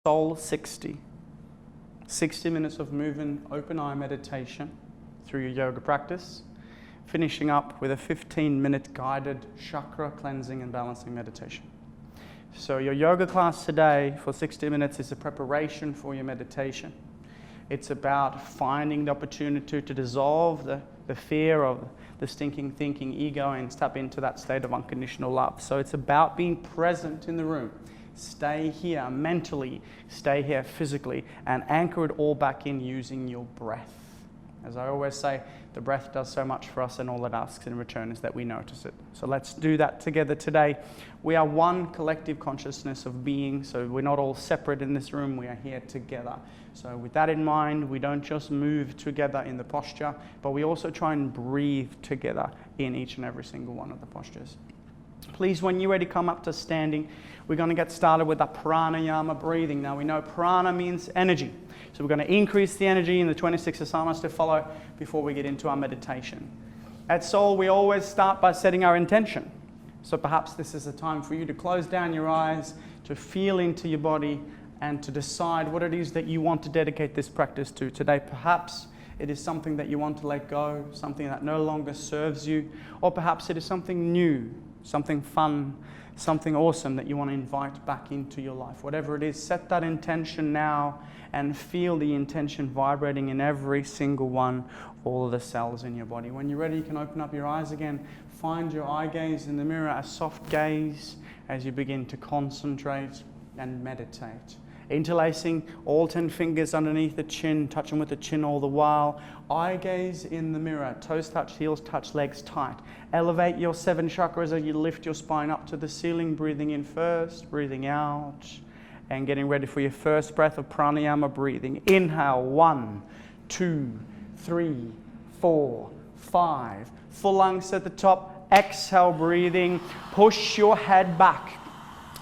Soul 60. 60 minutes of moving open eye meditation through your yoga practice, finishing up with a 15-minute guided chakra cleansing and balancing meditation. So your yoga class today for 60 minutes is a preparation for your meditation. It's about finding the opportunity to dissolve the fear of the stinking thinking ego and step into that state of unconditional love. So it's about being present in the room. Stay here mentally, stay here physically, and anchor it all back in using your breath. As I always say, the breath does so much for us, and all it asks in return is that we notice it. So let's do that together today. We are one collective consciousness of being, so we're not all separate in this room, we are here together. So with that in mind, we don't just move together in the posture, but we also try and breathe together in each and every single one of the postures. Please, when you're ready, come up to standing. We're going to get started with the pranayama breathing. Now, we know prana means energy. So we're going to increase the energy in the 26 asanas to follow before we get into our meditation. At Soul, we always start by setting our intention. So perhaps this is a time for you to close down your eyes, to feel into your body, and to decide what it is that you want to dedicate this practice to today. Perhaps it is something that you want to let go, something that no longer serves you, or perhaps it is something new, something fun, something awesome that you want to invite back into your life. Whatever it is, set that intention now and feel the intention vibrating in every single one, all of the cells in your body. When you're ready, you can open up your eyes again. Find your eye gaze in the mirror, a soft gaze as you begin to concentrate and meditate. Interlacing all 10 fingers underneath the chin, touching with the chin all the while. Eye gaze in the mirror, toes touch, heels touch, legs tight. Elevate your 7 chakras as you lift your spine up to the ceiling, breathing in first, breathing out, and getting ready for your first breath of pranayama breathing. Inhale, 1, 2, 3, 4, 5. Full lungs at the top. Exhale, breathing. Push your head back.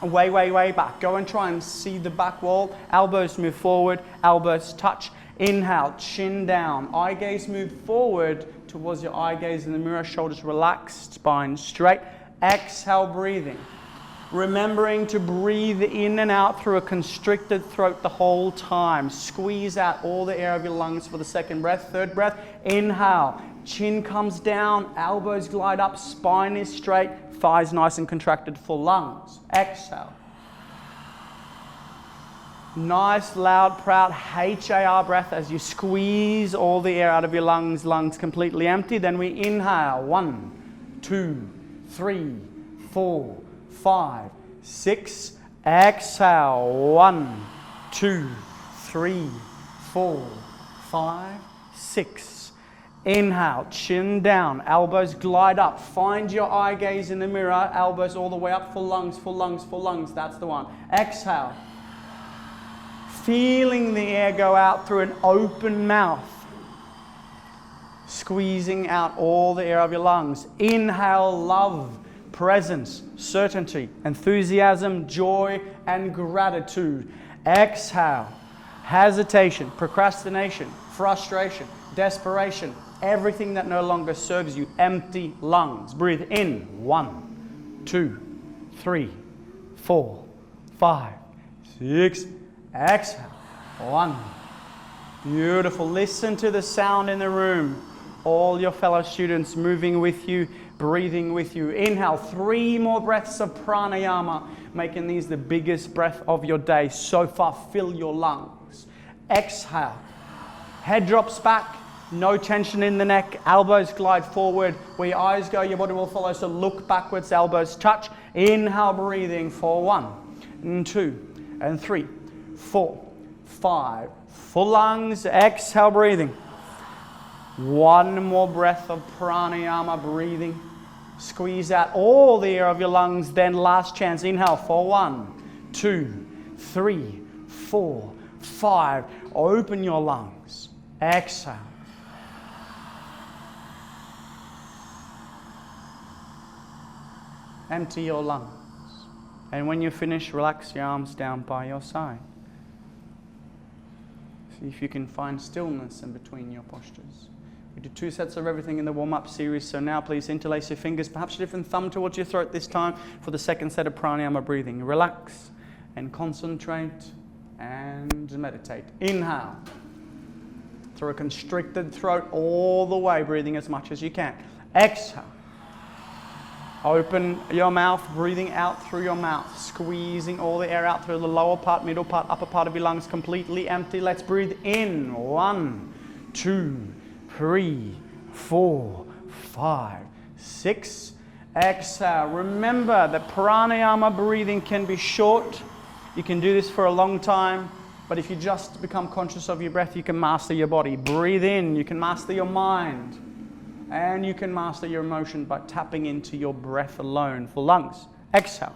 Way back. Go and try and see the back wall. Elbows move forward, elbows touch. Inhale, chin down. Eye gaze move forward towards your eye gaze in the mirror. Shoulders relaxed, spine straight. Exhale, breathing. Remembering to breathe in and out through a constricted throat the whole time. Squeeze out all the air of your lungs for the second breath. Third breath, inhale. Chin comes down, elbows glide up, spine is straight. Thighs nice and contracted, full lungs. Exhale. Nice, loud, proud HAR breath as you squeeze all the air out of your lungs, lungs completely empty. Then we inhale. 1, 2, 3, 4, 5, 6. Exhale. 1, 2, 3, 4, 5, 6. Inhale, chin down, elbows glide up. Find your eye gaze in the mirror, elbows all the way up, full lungs, full lungs, full lungs. That's the one. Exhale. Feeling the air go out through an open mouth. Squeezing out all the air of your lungs. Inhale, love, presence, certainty, enthusiasm, joy, and gratitude. Exhale, hesitation, procrastination, frustration, desperation, everything that no longer serves you. Empty lungs. Breathe in. 1, 2, 3, 4, 5, 6. Exhale. 1. Beautiful. Listen to the sound in the room. All your fellow students moving with you, breathing with you. Inhale. 3 more breaths of pranayama, making these the biggest breath of your day. So far, fill your lungs. Exhale. Head drops back. No tension in the neck, elbows glide forward. Where your eyes go, your body will follow. So look backwards, elbows touch. Inhale, breathing for 1, and 2, and 3, 4, 5. Full lungs, exhale, breathing. 1 more breath of pranayama breathing. Squeeze out all the air of your lungs. Then last chance, inhale for 1, 2, 3, 4, 5. Open your lungs. Exhale. Empty your lungs. And when you finish, relax your arms down by your side. See if you can find stillness in between your postures. We did 2 sets of everything in the warm-up series, so now please interlace your fingers, perhaps a different thumb towards your throat this time for the second set of pranayama breathing. Relax and concentrate and meditate. Inhale. Through a constricted throat all the way, breathing as much as you can. Exhale. Open your mouth, breathing out through your mouth, squeezing all the air out through the lower part, middle part, upper part of your lungs, completely empty. Let's breathe in. 1, 2, 3, 4, 5, 6. Exhale. Remember that pranayama breathing can be short. You can do this for a long time, but if you just become conscious of your breath, you can master your body. Breathe in, you can master your mind. And you can master your emotion by tapping into your breath alone for lungs. Exhale.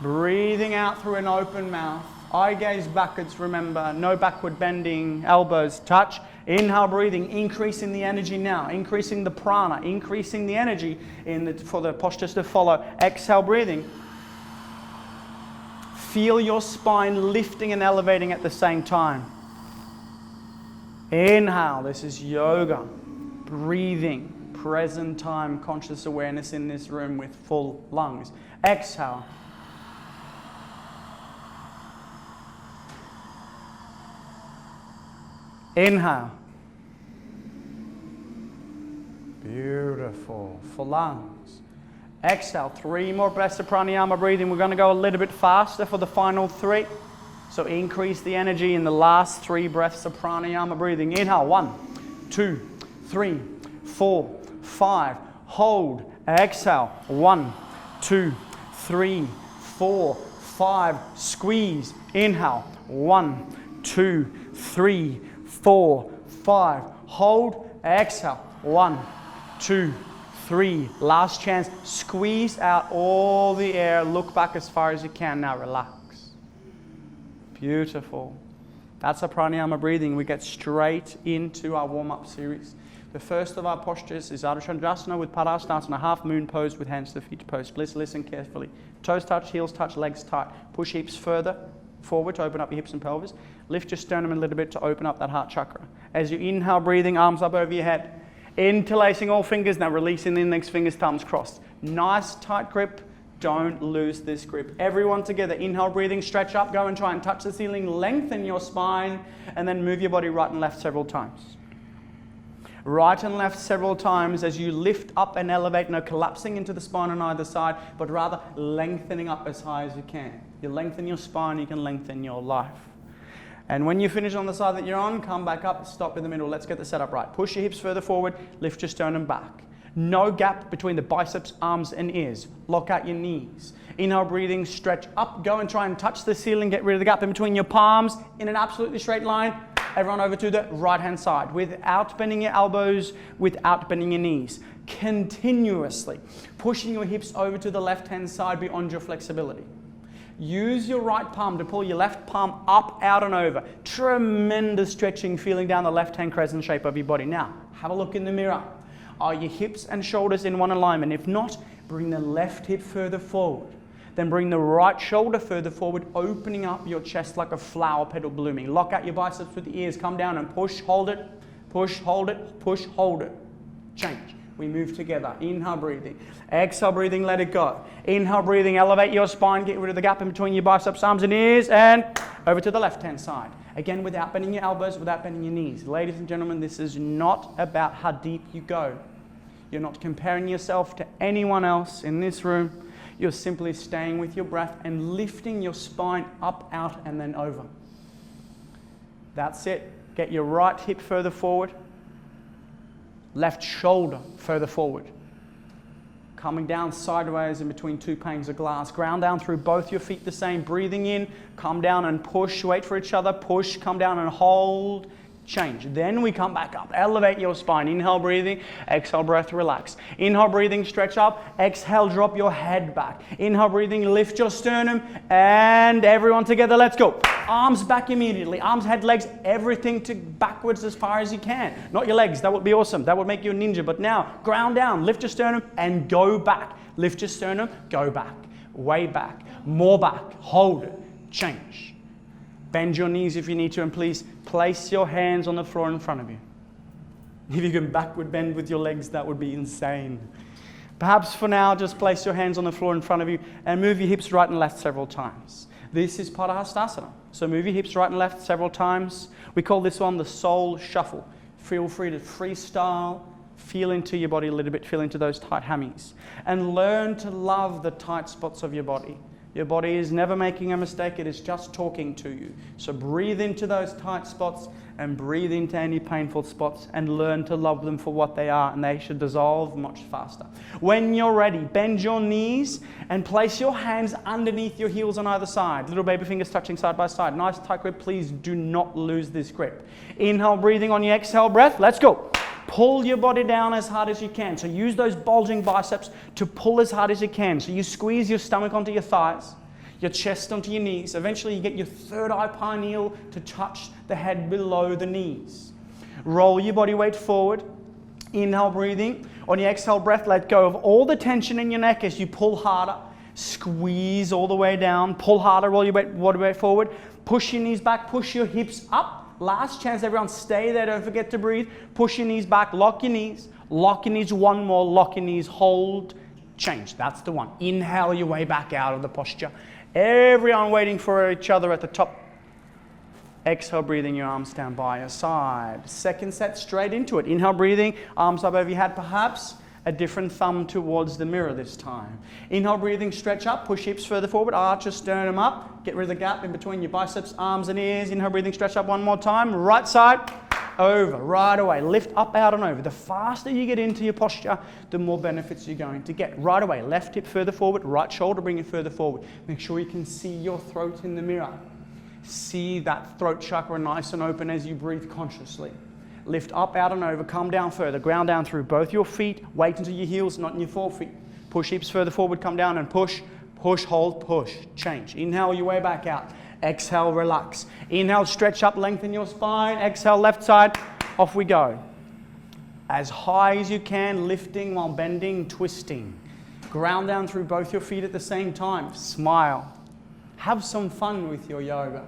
Breathing out through an open mouth. Eye gaze backwards, remember. No backward bending, elbows touch. Inhale, breathing, increasing the energy now. Increasing the prana, increasing the energy for the postures to follow. Exhale, breathing. Feel your spine lifting and elevating at the same time. Inhale, this is yoga, breathing, present time, conscious awareness in this room with full lungs. Exhale. Inhale. Beautiful, full lungs. Exhale, 3 more breaths of pranayama breathing. We're going to go a little bit faster for the final 3. So increase the energy in the last 3 breaths of pranayama breathing. Inhale, 1, 2, 3, 4, 5. Hold. Exhale, 1, 2, 3, 4, 5. Squeeze. Inhale, 1, 2, 3, 4, 5. Hold. Exhale, 1, 2, 3. Last chance. Squeeze out all the air. Look back as far as you can. Now relax. Beautiful. That's a pranayama breathing. We get straight into our warm-up series. The first of our postures is Ardha Chandrasana with Padasana, half moon pose with hands to feet pose. Please listen carefully. Toes touch, heels touch, legs tight. Push hips further forward to open up your hips and pelvis. Lift your sternum a little bit to open up that heart chakra. As you inhale, breathing, arms up over your head. Interlacing all fingers, now releasing the index fingers, thumbs crossed. Nice tight grip. Don't lose this grip. Everyone together. Inhale, breathing, stretch up, go and try and touch the ceiling, lengthen your spine, and then move your body right and left several times. Right and left several times as you lift up and elevate, no collapsing into the spine on either side, but rather lengthening up as high as you can. You lengthen your spine, you can lengthen your life. And when you finish on the side that you're on, come back up, stop in the middle. Let's get the setup right. Push your hips further forward, lift your sternum back. No gap between the biceps, arms, and ears. Lock out your knees. Inhale, breathing, stretch up. Go and try and touch the ceiling. Get rid of the gap in between your palms in an absolutely straight line. Everyone over to the right-hand side without bending your elbows, without bending your knees. Continuously pushing your hips over to the left-hand side beyond your flexibility. Use your right palm to pull your left palm up, out, and over. Tremendous stretching, feeling down the left-hand crescent shape of your body. Now, have a look in the mirror. Are your hips and shoulders in one alignment? If not, bring the left hip further forward. Then bring the right shoulder further forward, opening up your chest like a flower petal blooming. Lock out your biceps with the ears. Come down and push, hold it, push, hold it, push, hold it. Change. We move together. Inhale, breathing. Exhale, breathing, let it go. Inhale, breathing, elevate your spine, get rid of the gap in between your biceps, arms, and ears, and over to the left-hand side. Again, without bending your elbows, without bending your knees. Ladies and gentlemen, this is not about how deep you go. You're not comparing yourself to anyone else in this room. You're simply staying with your breath and lifting your spine up, out, and then over. That's it. Get your right hip further forward. Left shoulder further forward. Coming down sideways in between 2 panes of glass. Ground down through both your feet the same. Breathing in, come down and push. Wait for each other. Push, come down and hold. Change. Then we come back up. Elevate your spine. Inhale, breathing. Exhale, breath, relax. Inhale, breathing, stretch up. Exhale, drop your head back. Inhale, breathing, lift your sternum. And everyone together, let's go. Arms back immediately. Arms, head, legs, everything to backwards as far as you can. Not your legs. That would be awesome. That would make you a ninja. But now, ground down. Lift your sternum and go back. Lift your sternum, go back. Way back. More back. Hold it. Change. Bend your knees if you need to, and please place your hands on the floor in front of you. If you can backward bend with your legs, that would be insane. Perhaps for now, just place your hands on the floor in front of you and move your hips right and left several times. This is Padahastasana. So move your hips right and left several times. We call this one the soul shuffle. Feel free to freestyle, feel into your body a little bit, feel into those tight hammies. And learn to love the tight spots of your body. Your body is never making a mistake, it is just talking to you. So breathe into those tight spots and breathe into any painful spots and learn to love them for what they are, and they should dissolve much faster. When you're ready, bend your knees and place your hands underneath your heels on either side. Little baby fingers touching side by side. Nice tight grip, please do not lose this grip. Inhale, breathing on your exhale breath, let's go. Pull your body down as hard as you can. So use those bulging biceps to pull as hard as you can. So you squeeze your stomach onto your thighs, your chest onto your knees. Eventually you get your third eye pineal to touch the head below the knees. Roll your body weight forward. Inhale, breathing. On your exhale breath, let go of all the tension in your neck as you pull harder. Squeeze all the way down. Pull harder, roll your body weight forward. Push your knees back, push your hips up. Last chance, everyone, stay there, don't forget to breathe. Push your knees back, lock your knees one more, lock your knees, hold, change. That's the one. Inhale your way back out of the posture. Everyone waiting for each other at the top. Exhale, breathing, your arms down by your side. Second set, straight into it. Inhale, breathing, arms up over your head, perhaps a different thumb towards the mirror this time. Inhale, breathing, stretch up, push hips further forward, arch your sternum up, get rid of the gap in between your biceps, arms and ears. Inhale, breathing, stretch up one more time, right side, over, right away, lift up, out and over. The faster you get into your posture, the more benefits you're going to get. Right away, left hip further forward, right shoulder, bring it further forward. Make sure you can see your throat in the mirror. See that throat chakra nice and open as you breathe consciously. Lift up, out and over, come down further, ground down through both your feet, weight into your heels, not in your forefeet. Push hips further forward, come down and push, push, hold, push, change. Inhale your way back out. Exhale, relax. Inhale, stretch up, lengthen your spine. Exhale, left side, off we go. As high as you can, lifting while bending, twisting. Ground down through both your feet at the same time. Smile. Have some fun with your yoga.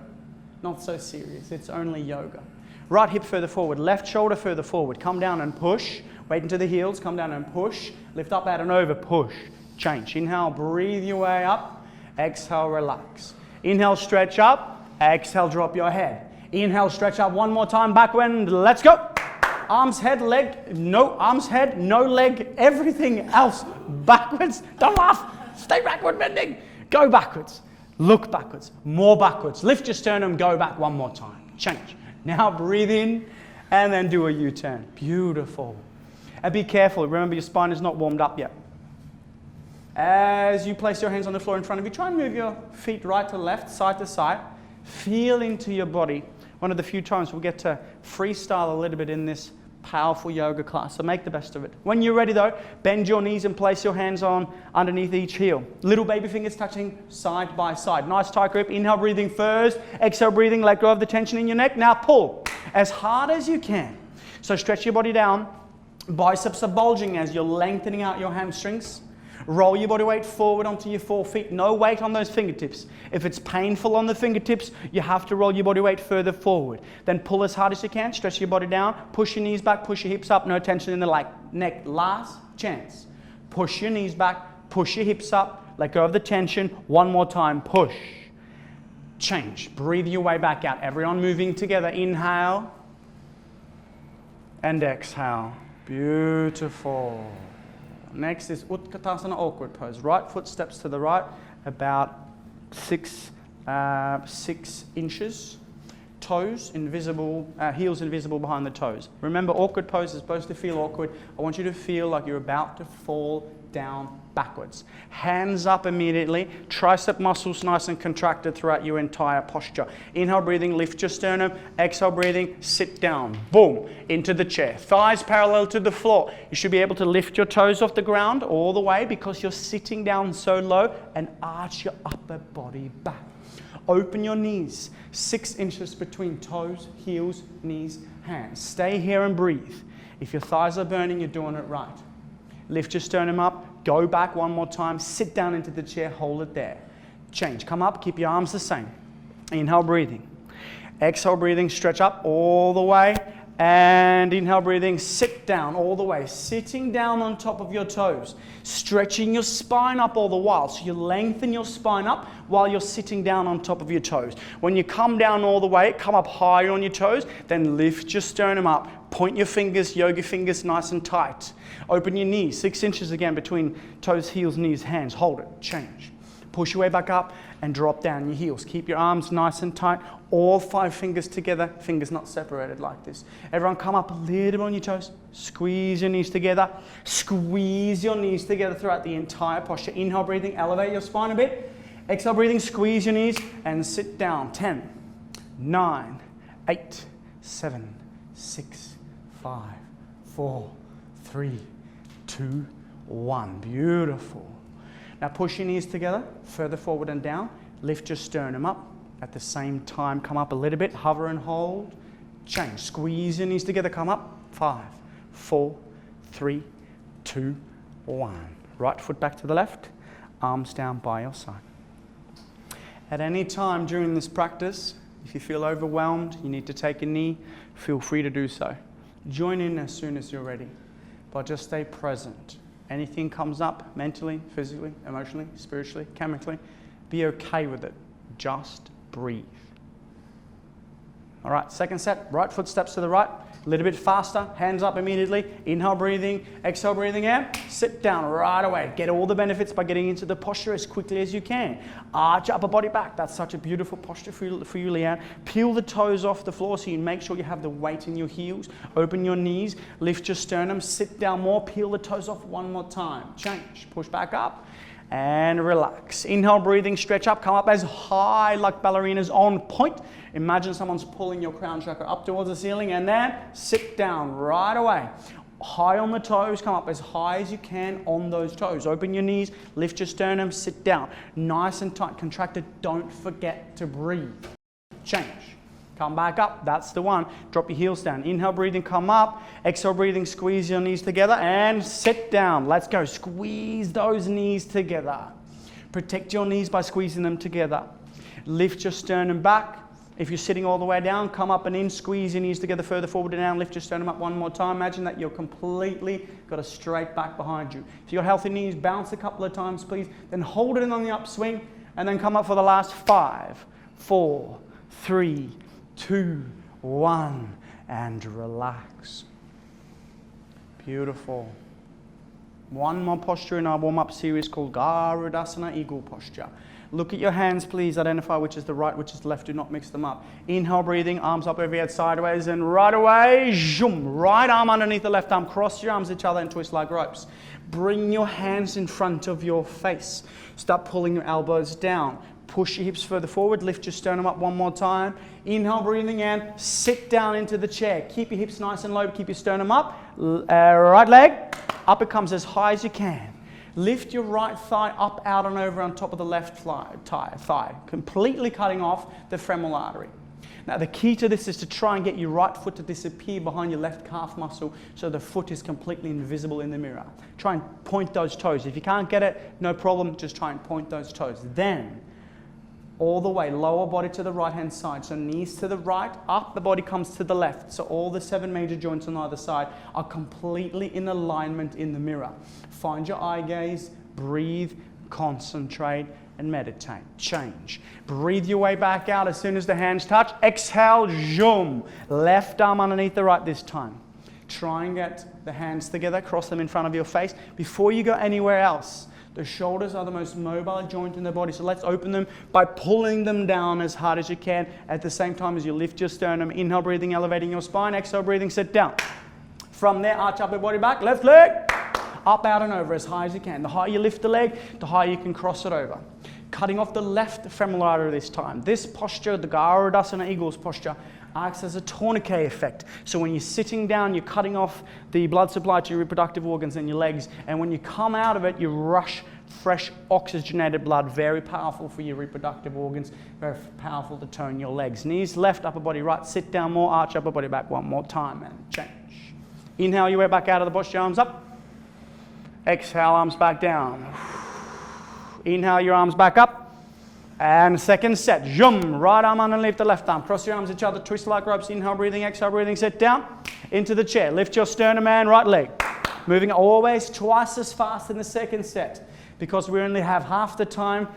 Not so serious, it's only yoga. Right hip further forward, left shoulder further forward. Come down and push. Weight into the heels, come down and push. Lift up, out and over, push. Change. Inhale, breathe your way up. Exhale, relax. Inhale, stretch up. Exhale, drop your head. Inhale, stretch up one more time, backward. Let's go. Arms, head, leg. No arms, head, no leg. Everything else backwards. Don't laugh. Stay backward bending. Go backwards. Look backwards. More backwards. Lift your sternum, go back one more time. Change. Now breathe in and then do a U-turn. Beautiful. And be careful. Remember, your spine is not warmed up yet. As you place your hands on the floor in front of you, try and move your feet right to left, side to side. Feel into your body. One of the few times we'll get to freestyle a little bit in this powerful yoga class, so make the best of it. When you're ready though, bend your knees and place your hands on underneath each heel. Little baby fingers touching side by side. Nice tight grip. Inhale, breathing first. Exhale, breathing. Let go of the tension in your neck. Now pull as hard as you can. So stretch your body down. Biceps are bulging as you're lengthening out your hamstrings. Roll your body weight forward onto your 4 feet. No weight on those fingertips. If it's painful on the fingertips, you have to roll your body weight further forward. Then pull as hard as you can. Stretch your body down. Push your knees back. Push your hips up. No tension in the neck. Last chance. Push your knees back. Push your hips up. Let go of the tension. One more time. Push. Change. Breathe your way back out. Everyone moving together. Inhale. And exhale. Beautiful. Next is Utkatasana, awkward pose. Right foot steps to the right, about 6 inches. Toes invisible, heels invisible behind the toes. Remember, awkward pose is supposed to feel awkward. I want you to feel like you're about to fall down backwards. Hands up immediately. Tricep muscles nice and contracted throughout your entire posture. Inhale, breathing, lift your sternum. Exhale, breathing, sit down. Boom, into the chair. Thighs parallel to the floor. You should be able to lift your toes off the ground all the way because you're sitting down so low, and arch your upper body back. Open your knees, 6 inches between toes, heels, knees, hands. Stay here and breathe. If your thighs are burning, you're doing it right. Lift your sternum up, go back one more time, sit down into the chair, hold it there. Change, come up, keep your arms the same. Inhale, breathing. Exhale, breathing, stretch up all the way And inhale, breathing, sit down all the way. Sitting down on top of your toes. Stretching your spine up all the while. So you lengthen your spine up while you're sitting down on top of your toes. When you come down all the way, come up higher on your toes, then lift your sternum up. Point your fingers, yoga fingers, nice and tight. Open your knees, 6 inches again between toes, heels, knees, hands. Hold it, change. Push your way back up and drop down your heels. Keep your arms nice and tight. All 5 fingers together, fingers not separated like this. Everyone come up a little bit on your toes. Squeeze your knees together. Squeeze your knees together throughout the entire posture. Inhale, breathing, elevate your spine a bit. Exhale, breathing, squeeze your knees and sit down. 10, 9, 8, 7, 6, 5, 4, 3, 2, 1. Beautiful. Now push your knees together, further forward and down. Lift your sternum up. At the same time, come up a little bit, hover and hold. Change. Squeeze your knees together, come up. 5, 4, 3, 2, 1. Right foot back to the left, arms down by your side. At any time during this practice, if you feel overwhelmed, you need to take a knee, feel free to do so. Join in as soon as you're ready, but just stay present. Anything comes up mentally, physically, emotionally, spiritually, chemically, be okay with it. Just breathe. All right, second set, right foot steps to the right, a little bit faster, hands up immediately. Inhale, breathing, exhale, breathing out. Sit down right away. Get all the benefits by getting into the posture as quickly as you can. Arch upper body back. That's such a beautiful posture for you, Leanne. Peel the toes off the floor so you make sure you have the weight in your heels. Open your knees, lift your sternum, sit down more, peel the toes off one more time. Change, push back up. And relax. Inhale, breathing, stretch up, come up as high like ballerinas on point. Imagine someone's pulling your crown chakra up towards the ceiling and then sit down right away. High on the toes, come up as high as you can on those toes. Open your knees, lift your sternum, sit down. Nice and tight, contracted. Don't forget to breathe. Change. Come back up, that's the one. Drop your heels down. Inhale, breathing, come up. Exhale, breathing, squeeze your knees together and sit down. Let's go. Squeeze those knees together. Protect your knees by squeezing them together. Lift your sternum back. If you're sitting all the way down, come up and in. Squeeze your knees together further forward and down. Lift your sternum up one more time. Imagine that you're completely got a straight back behind you. If you've got healthy knees, bounce a couple of times, please. Then hold it in on the upswing and then come up for the last 5, 4, 3, 2, 1, and relax. Beautiful. One more posture in our warm-up series called Garudasana, Eagle Posture. Look at your hands, please. Identify which is the right, which is the left. Do not mix them up. Inhale, breathing, arms up overhead, sideways, and right away, zoom. Right arm underneath the left arm. Cross your arms each other and twist like ropes. Bring your hands in front of your face. Start pulling your elbows down. Push your hips further forward, lift your sternum up one more time. Inhale, breathing in, sit down into the chair. Keep your hips nice and low, keep your sternum up. Right leg, up it comes as high as you can. Lift your right thigh up, out and over on top of the left thigh, completely cutting off the femoral artery. Now the key to this is to try and get your right foot to disappear behind your left calf muscle so the foot is completely invisible in the mirror. Try and point those toes. If you can't get it, no problem, just try and point those toes. Then, all the way, lower body to the right-hand side. So knees to the right, up the body comes to the left. So all the 7 major joints on either side are completely in alignment in the mirror. Find your eye gaze, breathe, concentrate, and meditate. Change. Breathe your way back out as soon as the hands touch. Exhale, zoom. Left arm underneath the right this time. Try and get the hands together, cross them in front of your face. Before you go anywhere else, the shoulders are the most mobile joint in the body, so let's open them by pulling them down as hard as you can at the same time as you lift your sternum. Inhale, breathing, elevating your spine. Exhale, breathing, sit down. From there, arch up your body back. Left leg, up, out and over as high as you can. The higher you lift the leg, the higher you can cross it over. Cutting off the left femoral artery this time. This posture, the Garudasana Eagles posture, acts as a tourniquet effect. So when you're sitting down, you're cutting off the blood supply to your reproductive organs and your legs. And when you come out of it, you rush fresh oxygenated blood. Very powerful for your reproductive organs. Very powerful to tone your legs. Knees left, upper body right. Sit down more, arch upper body back one more time and change. Inhale your way back out of the posture, arms up. Exhale, arms back down. Inhale your arms back up. And second set, zoom, right arm underneath the left arm. Cross your arms each other, twist like ropes. Inhale, breathing, exhale, breathing. Sit down into the chair. Lift your sternum and right leg. Moving always twice as fast in the second set. Because we only have half the time,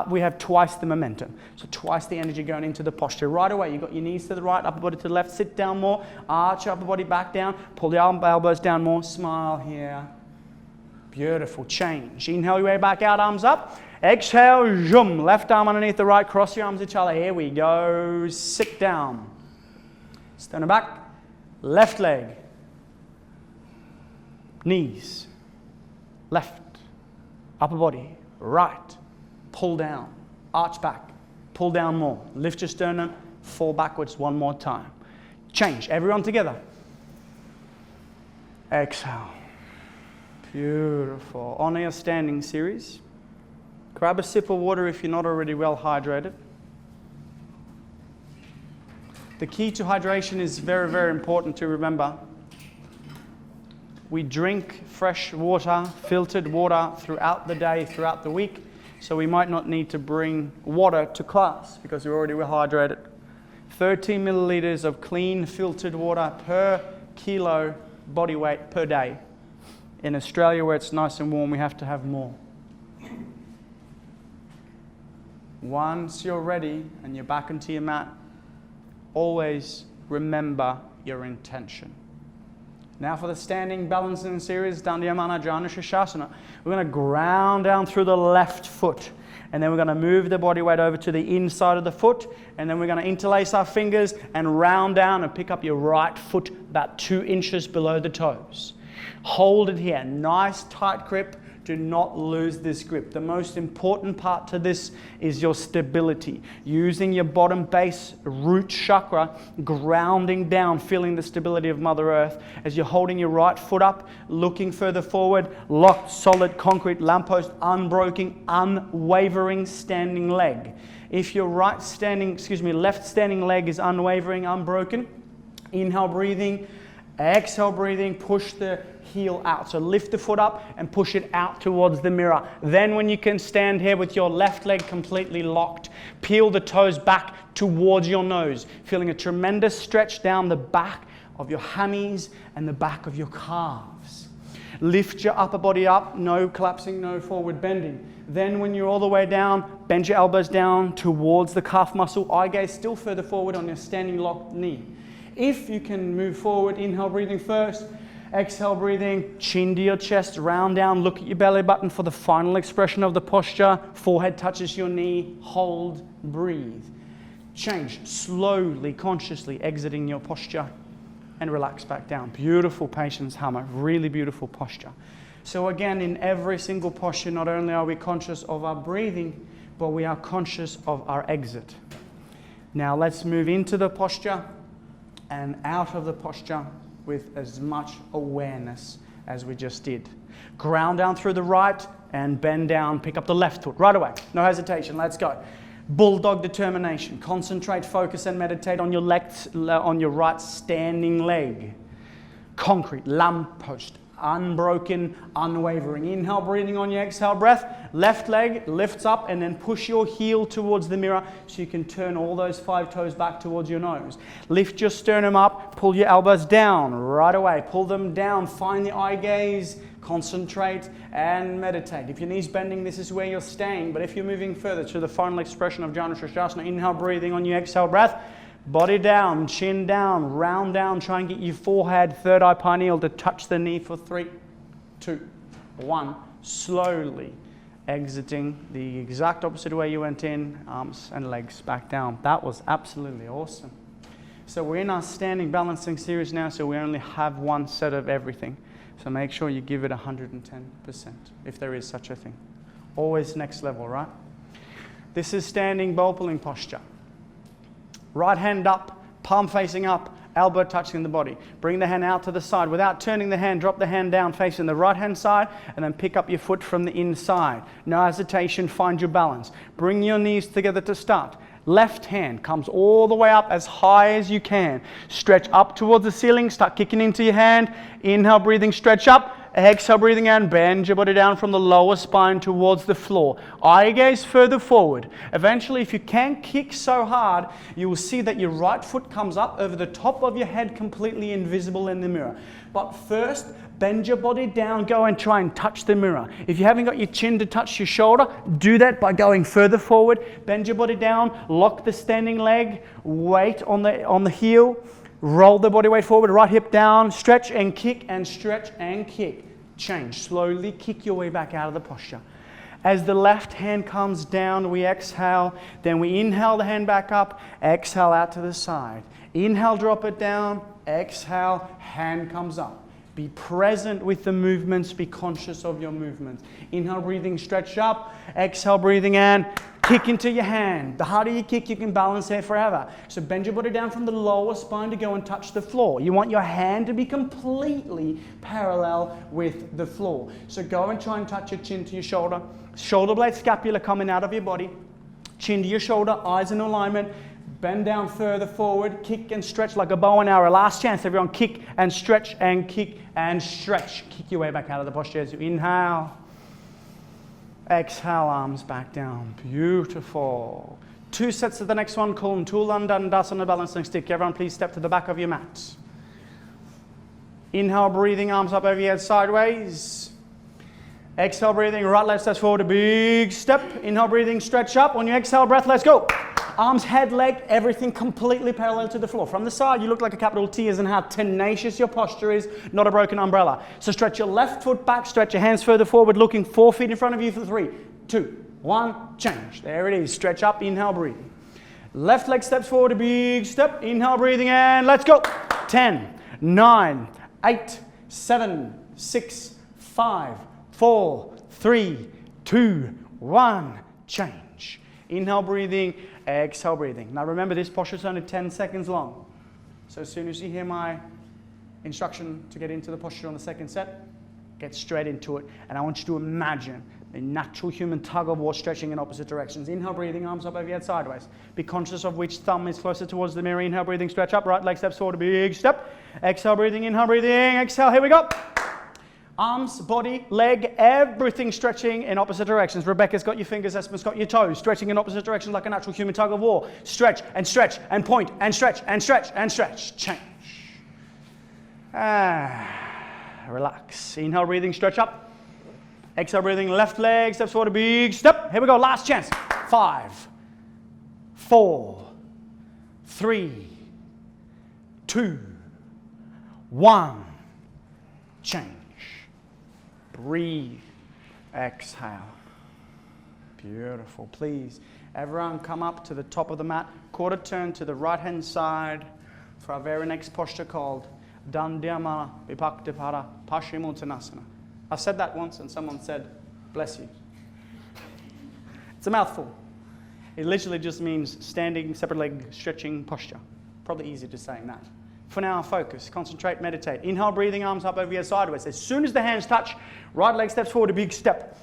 we have twice the momentum. So twice the energy going into the posture. Right away, you've got your knees to the right, upper body to the left. Sit down more, arch your upper body back down. Pull your elbows down more, smile here. Beautiful, change. Inhale your way back out, arms up. Exhale, zoom, left arm underneath the right, cross your arms each other. Here we go, sit down. Sternum back, left leg. Knees, left. Upper body, right, pull down, arch back, pull down more, lift your sternum, fall backwards one more time. Change, everyone together. Exhale. Beautiful. On your standing series, grab a sip of water if you're not already well hydrated. The key to hydration is very, very important to remember. We drink fresh water, filtered water throughout the day, throughout the week, so we might not need to bring water to class because we're already well hydrated. 13 milliliters of clean filtered water per kilo body weight per day. In Australia, where it's nice and warm, we have to have more. Once you're ready and you're back into your mat, always remember your intention. Now for the standing balancing series, Dandiyamana Jana Shashasana. We're going to ground down through the left foot. And then we're going to move the body weight over to the inside of the foot. And then we're going to interlace our fingers and round down and pick up your right foot about 2 inches below the toes. Hold it here. Nice tight grip. Do not lose this grip. The most important part to this is your stability. Using your bottom base root chakra, grounding down, feeling the stability of Mother Earth as you're holding your right foot up, looking further forward, locked, solid, concrete, lamppost, unbroken, unwavering standing leg. If your left standing leg is unwavering, unbroken, inhale, breathing, exhale, breathing, push the heel out. So lift the foot up and push it out towards the mirror. Then when you can stand here with your left leg completely locked, peel the toes back towards your nose, feeling a tremendous stretch down the back of your hammies and the back of your calves. Lift your upper body up, no collapsing, no forward bending. Then when you're all the way down, bend your elbows down towards the calf muscle, eye gaze still further forward on your standing locked knee. If you can move forward, inhale, breathing first. Exhale, breathing, chin to your chest, round down, look at your belly button for the final expression of the posture. Forehead touches your knee, hold, breathe. Change, slowly, consciously exiting your posture and relax back down. Beautiful patience hammer, really beautiful posture. So again, in every single posture, not only are we conscious of our breathing, but we are conscious of our exit. Now let's move into the posture and out of the posture with as much awareness as we just did. Ground down through the right and bend down, pick up the left foot right away. No hesitation, let's go. Bulldog determination. Concentrate, focus and meditate on your right standing leg. Concrete, lamppost, unbroken, unwavering. Inhale, breathing on your exhale breath. Left leg lifts up and then push your heel towards the mirror so you can turn all those 5 toes back towards your nose. Lift your sternum up, pull your elbows down right away. Pull them down, find the eye gaze, concentrate and meditate. If your knee's bending, this is where you're staying. But if you're moving further to the final expression of Janu Shasana, inhale, breathing on your exhale breath. Body down, chin down, round down. Try and get your forehead, third eye pineal to touch the knee for 3, 2, 1. Slowly exiting the exact opposite way you went in, arms and legs back down. That was absolutely awesome. So we're in our standing balancing series now, so we only have one set of everything. So make sure you give it 110%, if there is such a thing. Always next level, right? This is standing bowl pulling posture. Right hand up, palm facing up, elbow touching the body. Bring the hand out to the side. Without turning the hand, drop the hand down facing the right hand side and then pick up your foot from the inside. No hesitation, find your balance. Bring your knees together to start. Left hand comes all the way up as high as you can. Stretch up towards the ceiling, start kicking into your hand. Inhale, breathing, stretch up. Exhale, breathing in. Bend your body down from the lower spine towards the floor. Eye gaze further forward. Eventually, if you can't kick so hard, you will see that your right foot comes up over the top of your head, completely invisible in the mirror. But first, bend your body down, go and try and touch the mirror. If you haven't got your chin to touch your shoulder, do that by going further forward. Bend your body down, lock the standing leg, weight on the heel, roll the body weight forward, right hip down, stretch and kick and stretch and kick. Change, slowly kick your way back out of the posture. As the left hand comes down, we exhale, then we inhale the hand back up, exhale out to the side. Inhale, drop it down, exhale, hand comes up. Be present with the movements, be conscious of your movements. Inhale, breathing, stretch up. Exhale, breathing in, kick into your hand. The harder you kick, you can balance here forever. So bend your body down from the lower spine to go and touch the floor. You want your hand to be completely parallel with the floor. So go and try and touch your chin to your shoulder. Shoulder blade, scapula coming out of your body. Chin to your shoulder, eyes in alignment. Bend down further forward, kick and stretch like a bow and arrow. Last chance, everyone. Kick and stretch and kick and stretch. Kick your way back out of the posture as you inhale. Exhale, arms back down. Beautiful. 2 sets of the next one. Called Dandasana balancing stick. Everyone, please step to the back of your mat. Inhale, breathing, arms up over your head sideways. Exhale, breathing, right leg steps forward, a big step. Inhale, breathing, stretch up. On your exhale breath, let's go. Arms, head, leg, everything completely parallel to the floor. From the side, you look like a capital T as in how tenacious your posture is, not a broken umbrella. So stretch your left foot back, stretch your hands further forward, looking 4 feet in front of you for 3, 2, 1, change. There it is. Stretch up, inhale, breathing. Left leg steps forward, a big step. Inhale, breathing, and let's go. 10, 9, 8, 7, 6, 5, 4, 3, 2, 1, change. Inhale, breathing, exhale, breathing. Now remember, this posture is only 10 seconds long. So as soon as you hear my instruction to get into the posture on the second set, get straight into it. And I want you to imagine the natural human tug of war stretching in opposite directions. Inhale, breathing, arms up over your head sideways. Be conscious of which thumb is closer towards the mirror. Inhale, breathing, stretch up. Right leg steps forward, a big step. Exhale, breathing, inhale, breathing, exhale. Here we go. Arms, body, leg, everything stretching in opposite directions. Rebecca's got your fingers, Espen's got your toes, stretching in opposite directions like a natural human tug of war. Stretch and point and stretch and stretch and stretch. Change. Relax. Inhale, breathing, stretch up. Exhale, breathing, left leg steps forward, a big step. Here we go, last chance. 5, 4, 3, 2, 1. Change. Breathe. Exhale. Beautiful. Please, everyone come up to the top of the mat. Quarter turn to the right-hand side for our very next posture called Dandhyamana Vipaktipara Paschimottanasana. I said that once and someone said, bless you. It's a mouthful. It literally just means standing, separate leg, stretching posture. Probably easier to saying that. For now, focus, concentrate, meditate. Inhale, breathing, arms up over your sideways. As soon as the hands touch, right leg steps forward, a big step.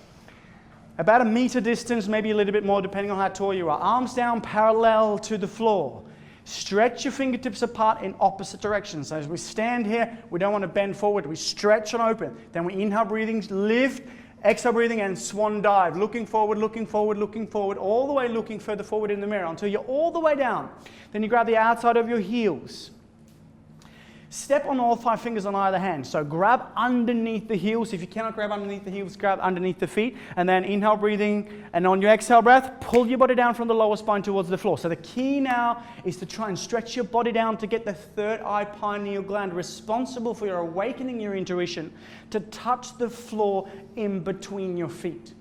About 1 meter distance, maybe a little bit more, depending on how tall you are. Arms down, parallel to the floor. Stretch your fingertips apart in opposite directions. So as we stand here, we don't want to bend forward. We stretch and open. Then we inhale, breathing, lift. Exhale, breathing, and swan dive. Looking forward, looking forward, looking forward, all the way looking further forward in the mirror until you're all the way down. Then you grab the outside of your heels. Step on all 5 fingers on either hand. So grab underneath the heels. If you cannot grab underneath the heels, grab underneath the feet. And then inhale, breathing. And on your exhale breath, pull your body down from the lower spine towards the floor. So the key now is to try and stretch your body down to get the third eye pineal gland responsible for your awakening your intuition to touch the floor in between your feet.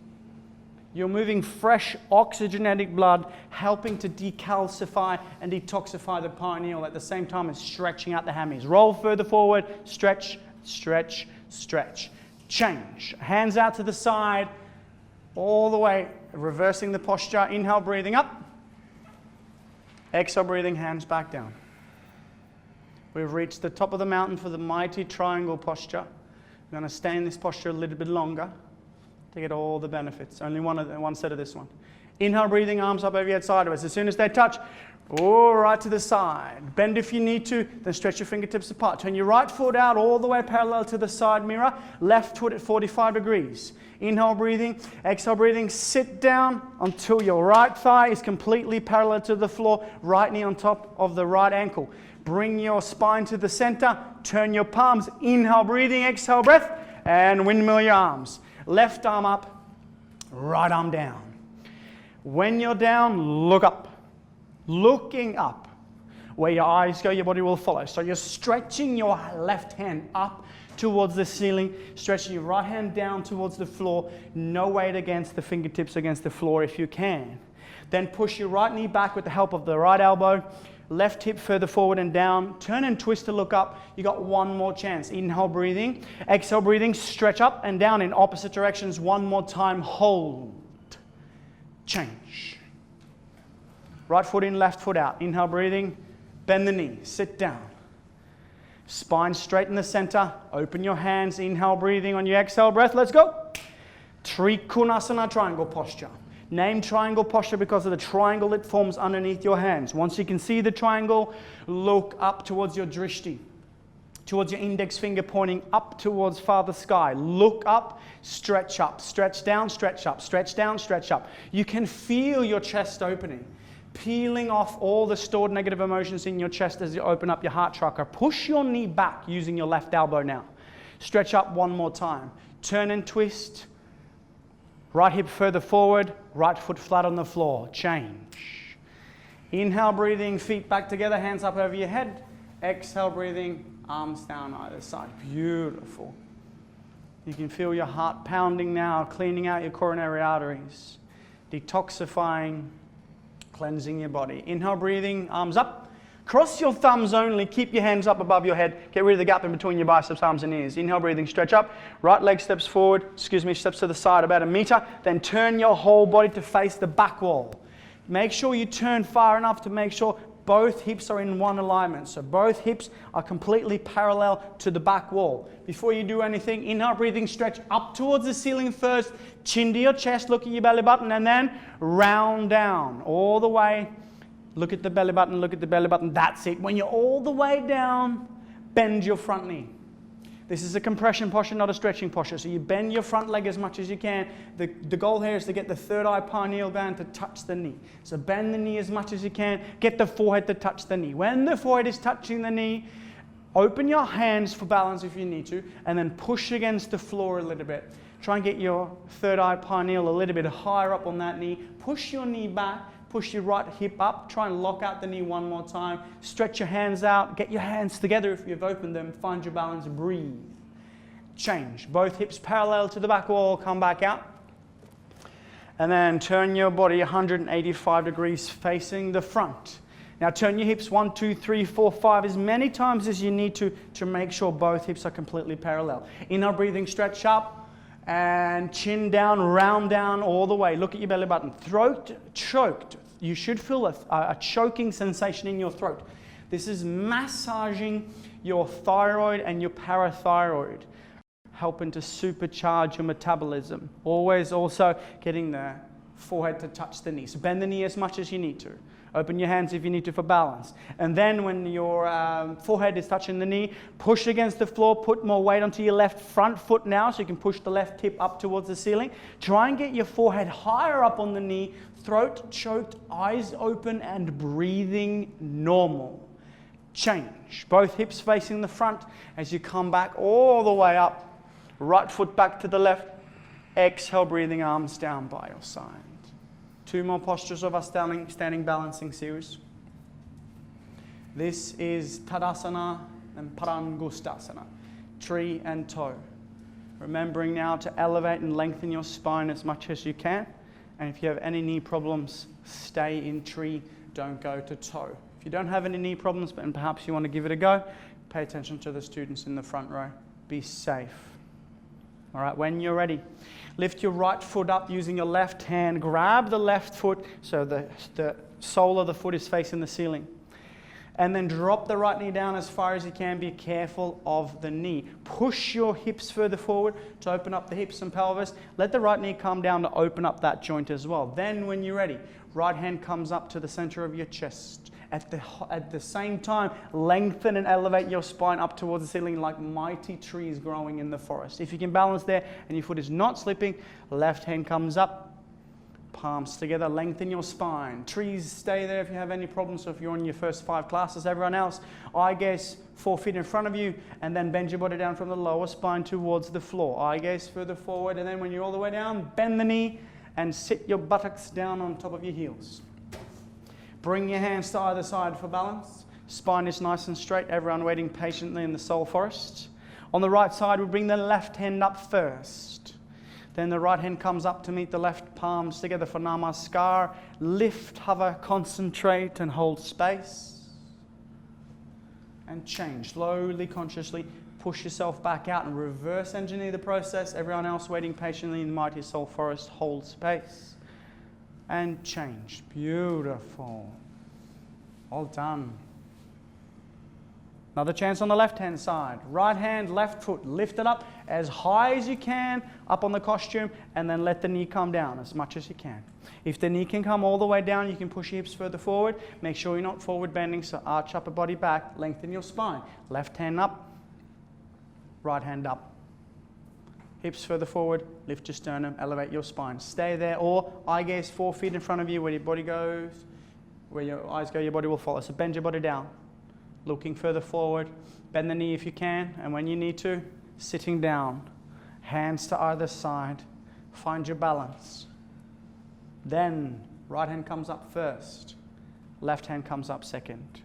You're moving fresh oxygenated blood, helping to decalcify and detoxify the pineal at the same time as stretching out the hammies. Roll further forward, stretch, stretch, stretch. Change. Hands out to the side, all the way, reversing the posture. Inhale, breathing up. Exhale, breathing, hands back down. We've reached the top of the mountain for the mighty triangle posture. We're going to stay in this posture a little bit longer to get all the benefits. Only one set of this one. Inhale, breathing, arms up over your head sideways. As soon as they touch, All right to the side. Bend if you need to, then stretch your fingertips apart. Turn your right foot out all the way parallel to the side mirror. Left foot at 45 degrees. Inhale, breathing. Exhale, breathing. Sit down until your right thigh is completely parallel to the floor. Right knee on top of the right ankle. Bring your spine to the center. Turn your palms. Inhale, breathing. Exhale, breath. And windmill your arms. Left arm up. Right arm down. When you're down, look up. Looking up. Where your eyes go, your body will follow. So you're stretching your left hand up towards the ceiling, stretching your right hand down towards the floor. No weight against the fingertips against the floor if you can. Then push your right knee back with the help of the right elbow. Left hip further forward and down. Turn and twist to look up. You got one more chance. Inhale, breathing. Exhale, breathing. Stretch up and down in opposite directions. One more time. Hold. Change. Right foot in, left foot out. Inhale, breathing. Bend the knee. Sit down. Spine straight in the center. Open your hands. Inhale, breathing on your exhale breath. Let's go. Trikonasana, triangle posture. Name triangle posture because of the triangle it forms underneath your hands. Once you can see the triangle, look up towards your drishti. Towards your index finger pointing up towards farther sky. Look up, stretch up. Stretch down, stretch up. Stretch down, stretch up. You can feel your chest opening. Peeling off all the stored negative emotions in your chest as you open up your heart chakra. Push your knee back using your left elbow now. Stretch up one more time. Turn and twist. Right hip further forward. Right foot flat on the floor. Change. Inhale, breathing. Feet back together. Hands up over your head. Exhale, breathing. Arms down either side. Beautiful. You can feel your heart pounding now. Cleaning out your coronary arteries. Detoxifying. Cleansing your body. Inhale, breathing, arms up. Cross your thumbs only. Keep your hands up above your head. Get rid of the gap in between your biceps, arms and ears. Inhale, breathing, stretch up. Right leg steps forward, steps to the side about 1 meter. Then turn your whole body to face the back wall. Make sure you turn far enough to make sure both hips are in one alignment. So both hips are completely parallel to the back wall. Before you do anything, inhale, breathing, stretch up towards the ceiling first. Chin to your chest, look at your belly button, and then round down all the way. Look at the belly button, look at the belly button. That's it. When you're all the way down, bend your front knee. This is a compression posture, not a stretching posture. So you bend your front leg as much as you can. The goal here is to get the third eye pineal gland to touch the knee. So bend the knee as much as you can. Get the forehead to touch the knee. When the forehead is touching the knee, open your hands for balance if you need to, and then push against the floor a little bit. Try and get your third eye pineal a little bit higher up on that knee. Push your knee back. Push your right hip up. Try and lock out the knee one more time. Stretch your hands out. Get your hands together if you've opened them. Find your balance. Breathe. Change. Both hips parallel to the back wall. Come back out. And then turn your body 185 degrees facing the front. Now turn your hips 1, 2, 3, 4, 5 as many times as you need to make sure both hips are completely parallel. Inhale, breathing, stretch up. And chin down, round down all the way. Look at your belly button. Throat choked. You should feel a choking sensation in your throat. This is massaging your thyroid and your parathyroid, helping to supercharge your metabolism. Always also getting the forehead to touch the knee. So bend the knee as much as you need to. Open your hands if you need to for balance. And then when your forehead is touching the knee, push against the floor, put more weight onto your left front foot now so you can push the left hip up towards the ceiling. Try and get your forehead higher up on the knee, throat choked, eyes open and breathing normal. Change. Both hips facing the front as you come back all the way up. Right foot back to the left. Exhale, breathing, arms down by your side. 2 more postures of our standing balancing series. This is Tadasana and Parangustasana, tree and toe. Remembering now to elevate and lengthen your spine as much as you can. And if you have any knee problems, stay in tree, don't go to toe. If you don't have any knee problems, but perhaps you want to give it a go, pay attention to the students in the front row. Be safe. All right, when you're ready, lift your right foot up using your left hand. Grab the left foot so the sole of the foot is facing the ceiling. And then drop the right knee down as far as you can. Be careful of the knee. Push your hips further forward to open up the hips and pelvis. Let the right knee come down to open up that joint as well. Then when you're ready, right hand comes up to the center of your chest. At the same time, lengthen and elevate your spine up towards the ceiling like mighty trees growing in the forest. If you can balance there and your foot is not slipping, left hand comes up. Palms together, lengthen your spine. Trees, stay there if you have any problems. So if you're on your first 5 classes, everyone else, eye gaze 4 feet in front of you, and then bend your body down from the lower spine towards the floor. Eye gaze further forward, and then when you're all the way down, bend the knee and sit your buttocks down on top of your heels. Bring your hands to either side for balance. Spine is nice and straight. Everyone waiting patiently in the soul forest. On the right side, we bring the left hand up first. Then the right hand comes up to meet the left palms together for Namaskar. Lift, hover, concentrate, and hold space. And change. Slowly, consciously push yourself back out and reverse engineer the process. Everyone else waiting patiently in the mighty soul forest, hold space. And change. Beautiful. All done. Another chance on the left-hand side. Right hand, left foot. Lift it up as high as you can, up on the costume, and then let the knee come down as much as you can. If the knee can come all the way down, you can push your hips further forward. Make sure you're not forward bending, so arch upper body back, lengthen your spine. Left hand up, right hand up. Hips further forward, lift your sternum, elevate your spine. Stay there, or eye gaze 4 feet in front of you, where your body goes, where your eyes go, your body will follow. So bend your body down. Looking further forward, bend the knee if you can, and when you need to, sitting down, hands to either side, find your balance. Then, right hand comes up first, left hand comes up second.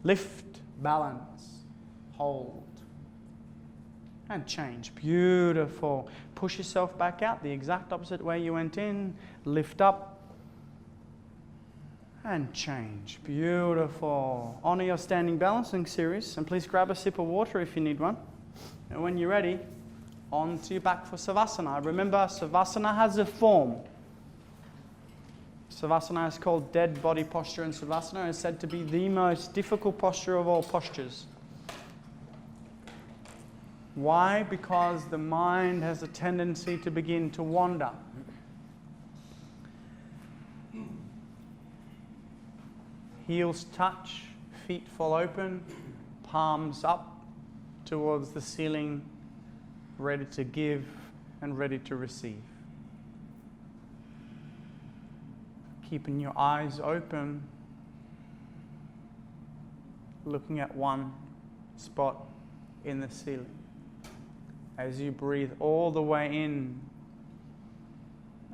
Lift, balance, hold, and change. Beautiful. Push yourself back out, the exact opposite way you went in. Lift up, and change. Beautiful. Honor your standing balancing series, and please grab a sip of water if you need one. And when you're ready, on to your back for Savasana. Remember, Savasana has a form. Savasana is called dead body posture, and Savasana is said to be the most difficult posture of all postures. Why? Because the mind has a tendency to begin to wander. Heels touch, feet fall open, palms up towards the ceiling, ready to give and ready to receive. Keeping your eyes open, looking at one spot in the ceiling. As you breathe all the way in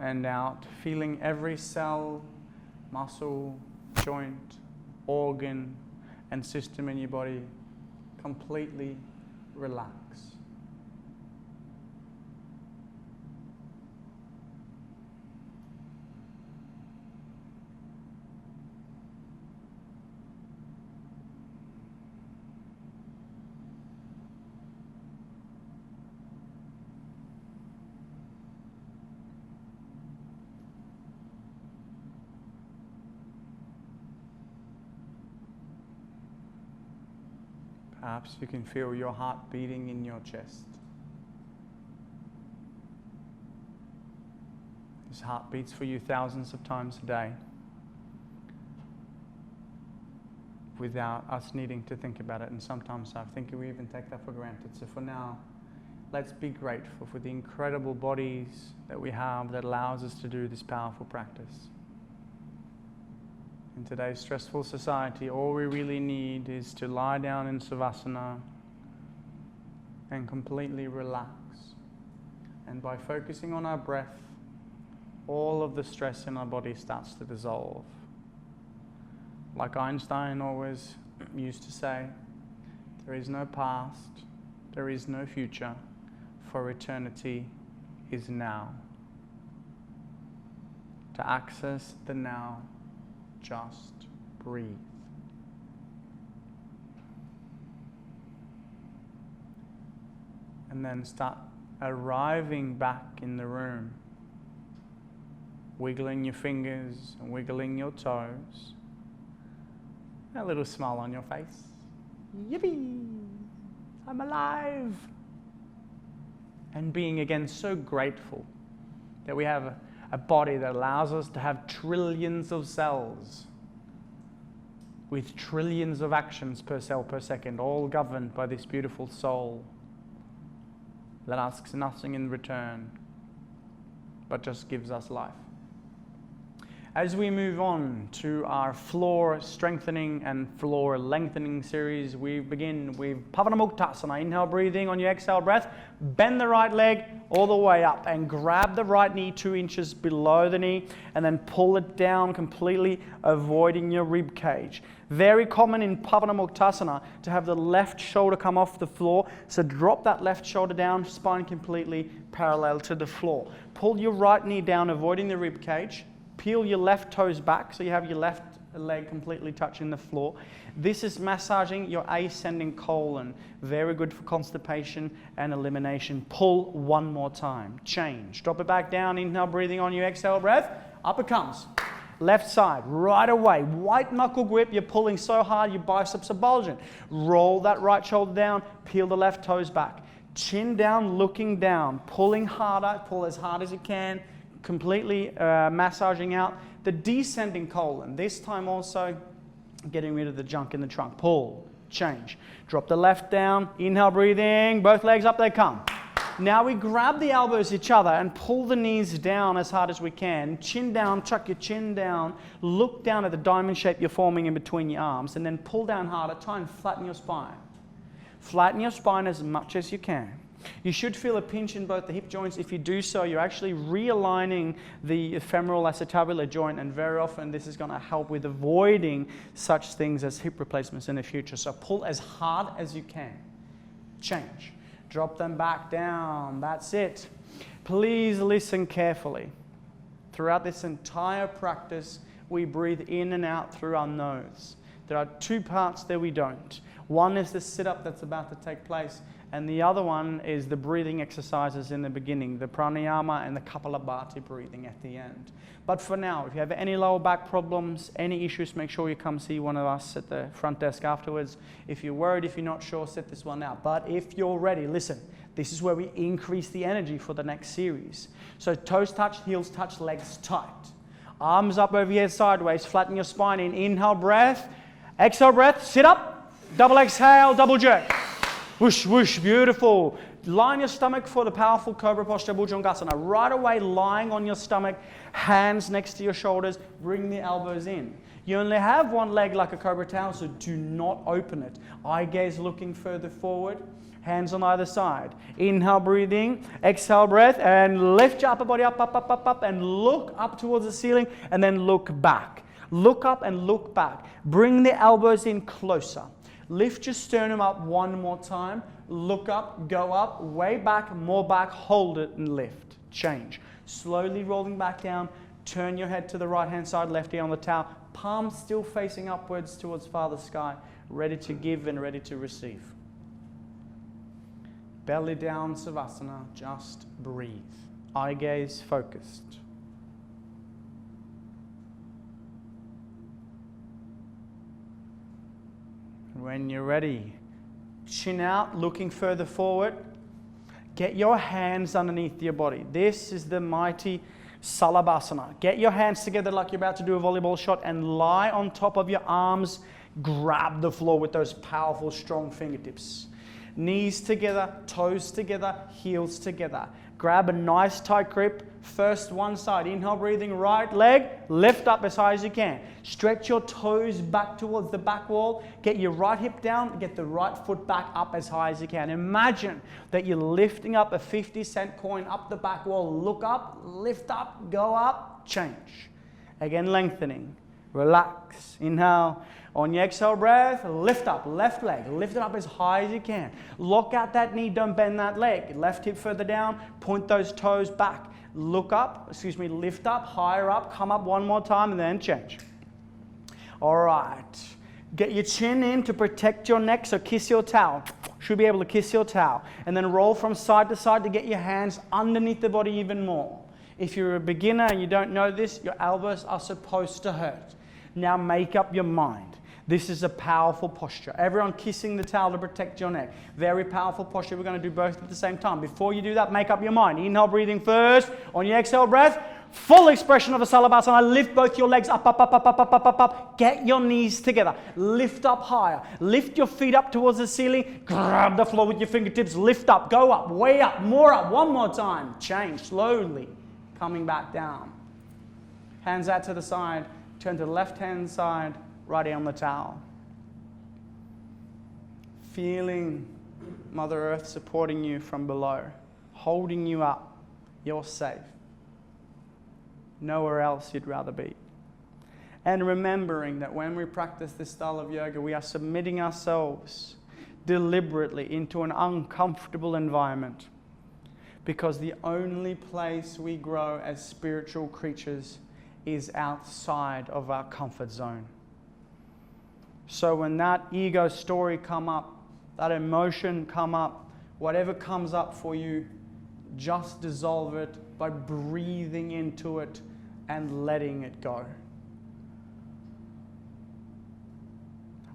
and out, feeling every cell, muscle, joint, organ, and system in your body completely relax. Perhaps you can feel your heart beating in your chest. This heart beats for you thousands of times a day without us needing to think about it. And sometimes I think we even take that for granted. So for now, let's be grateful for the incredible bodies that we have that allows us to do this powerful practice. In today's stressful society, all we really need is to lie down in Savasana and completely relax. And by focusing on our breath, all of the stress in our body starts to dissolve. Like Einstein always used to say, there is no past, there is no future, for eternity is now. To access the now, just breathe. And then start arriving back in the room, wiggling your fingers and wiggling your toes, A little smile on your face. Yippee! I'm alive! And being again so grateful that we have a body that allows us to have trillions of cells with trillions of actions per cell per second, all governed by this beautiful soul that asks nothing in return, but just gives us life. As we move on to our floor strengthening and floor lengthening series, we begin with Pavanamuktasana. Inhale, breathing. On your exhale breath, bend the right leg all the way up and grab the right knee 2 inches below the knee and then pull it down completely, avoiding your rib cage. Very common in Pavanamuktasana to have the left shoulder come off the floor. So drop that left shoulder down, spine completely parallel to the floor. Pull your right knee down, avoiding the rib cage. Peel your left toes back so you have your left leg completely touching the floor. This is massaging your ascending colon. Very good for constipation and elimination. Pull one more time. Change. Drop it back down. Inhale, breathing. On your exhale breath. Up it comes. Left side, right away. White knuckle grip. You're pulling so hard your biceps are bulging. Roll that right shoulder down. Peel the left toes back. Chin down, looking down. Pulling harder. Pull as hard as you can. Completely massaging out the descending colon. This time also getting rid of the junk in the trunk. Pull, change. Drop the left down. Inhale, breathing. Both legs up, they come. Now we grab the elbows each other and pull the knees down as hard as we can. Chin down, chuck your chin down. Look down at the diamond shape you're forming in between your arms and then pull down harder. Try and flatten your spine. Flatten your spine as much as you can. You should feel a pinch in both the hip joints. If you do so, you're actually realigning the femoral acetabular joint, and very often this is going to help with avoiding such things as hip replacements in the future. So pull as hard as you can. Change. Drop them back down. That's it. Please listen carefully. Throughout this entire practice, we breathe in and out through our nose. There are 2 parts that we don't. One is the sit-up that's about to take place, and the other one is the breathing exercises in the beginning, the pranayama and the kapalabhati breathing at the end. But for now, if you have any lower back problems, any issues, make sure you come see one of us at the front desk afterwards. If you're worried, if you're not sure, set this one out. But if you're ready, listen, this is where we increase the energy for the next series. So toes touch, heels touch, legs tight. Arms up over here sideways, flatten your spine in. Inhale, breath. Exhale, breath. Sit up. Double exhale, double jerk. Whoosh, whoosh, beautiful. Line your stomach for the powerful cobra posture, Bhujangasana. Right away, lying on your stomach, hands next to your shoulders, bring the elbows in. You only have one leg like a cobra towel, so do not open it. Eye gaze looking further forward, hands on either side. Inhale, breathing, exhale, breath, and lift your upper body up, up, up, up, up, and look up towards the ceiling, and then look back. Look up and look back. Bring the elbows in closer. Lift your sternum up one more time. Look up, go up, way back, more back, hold it and lift. Change. Slowly rolling back down. Turn your head to the right-hand side, left ear on the towel. Palms still facing upwards towards Father Sky. Ready to give and ready to receive. Belly down, Savasana. Just breathe. Eye gaze focused. When you're ready, chin out, looking further forward. Get your hands underneath your body. This is the mighty Salabhasana. Get your hands together like you're about to do a volleyball shot and lie on top of your arms. Grab the floor with those powerful, strong fingertips. Knees together, toes together, heels together. Grab a nice tight grip. First one side. Inhale, breathing, right leg. Lift up as high as you can. Stretch your toes back towards the back wall. Get your right hip down. Get the right foot back up as high as you can. Imagine that you're lifting up a 50-cent coin up the back wall. Look up, lift up, go up, change. Again, lengthening. Relax. Inhale. On your exhale breath, lift up, left leg, lift it up as high as you can. Lock out that knee, don't bend that leg. Left hip further down, point those toes back. Look up, lift up, higher up, come up one more time and then change. All right. Get your chin in to protect your neck, so kiss your towel. Should be able to kiss your towel. And then roll from side to side to get your hands underneath the body even more. If you're a beginner and you don't know this, your elbows are supposed to hurt. Now make up your mind. This is a powerful posture. Everyone kissing the towel to protect your neck. Very powerful posture. We're going to do both at the same time. Before you do that, make up your mind. Inhale, breathing first. On your exhale breath, full expression of a Salabhasana. Lift both your legs up, up, up, up, up, up, up, up, up. Get your knees together. Lift up higher. Lift your feet up towards the ceiling. Grab the floor with your fingertips. Lift up, go up, way up, more up. One more time. Change slowly. Coming back down. Hands out to the side. Turn to the left-hand side. Righty on the towel. Feeling Mother Earth supporting you from below, holding you up. You're safe. Nowhere else you'd rather be. And remembering that when we practice this style of yoga, we are submitting ourselves deliberately into an uncomfortable environment, because the only place we grow as spiritual creatures is outside of our comfort zone. So when that ego story come up, that emotion come up, whatever comes up for you, just dissolve it by breathing into it and letting it go.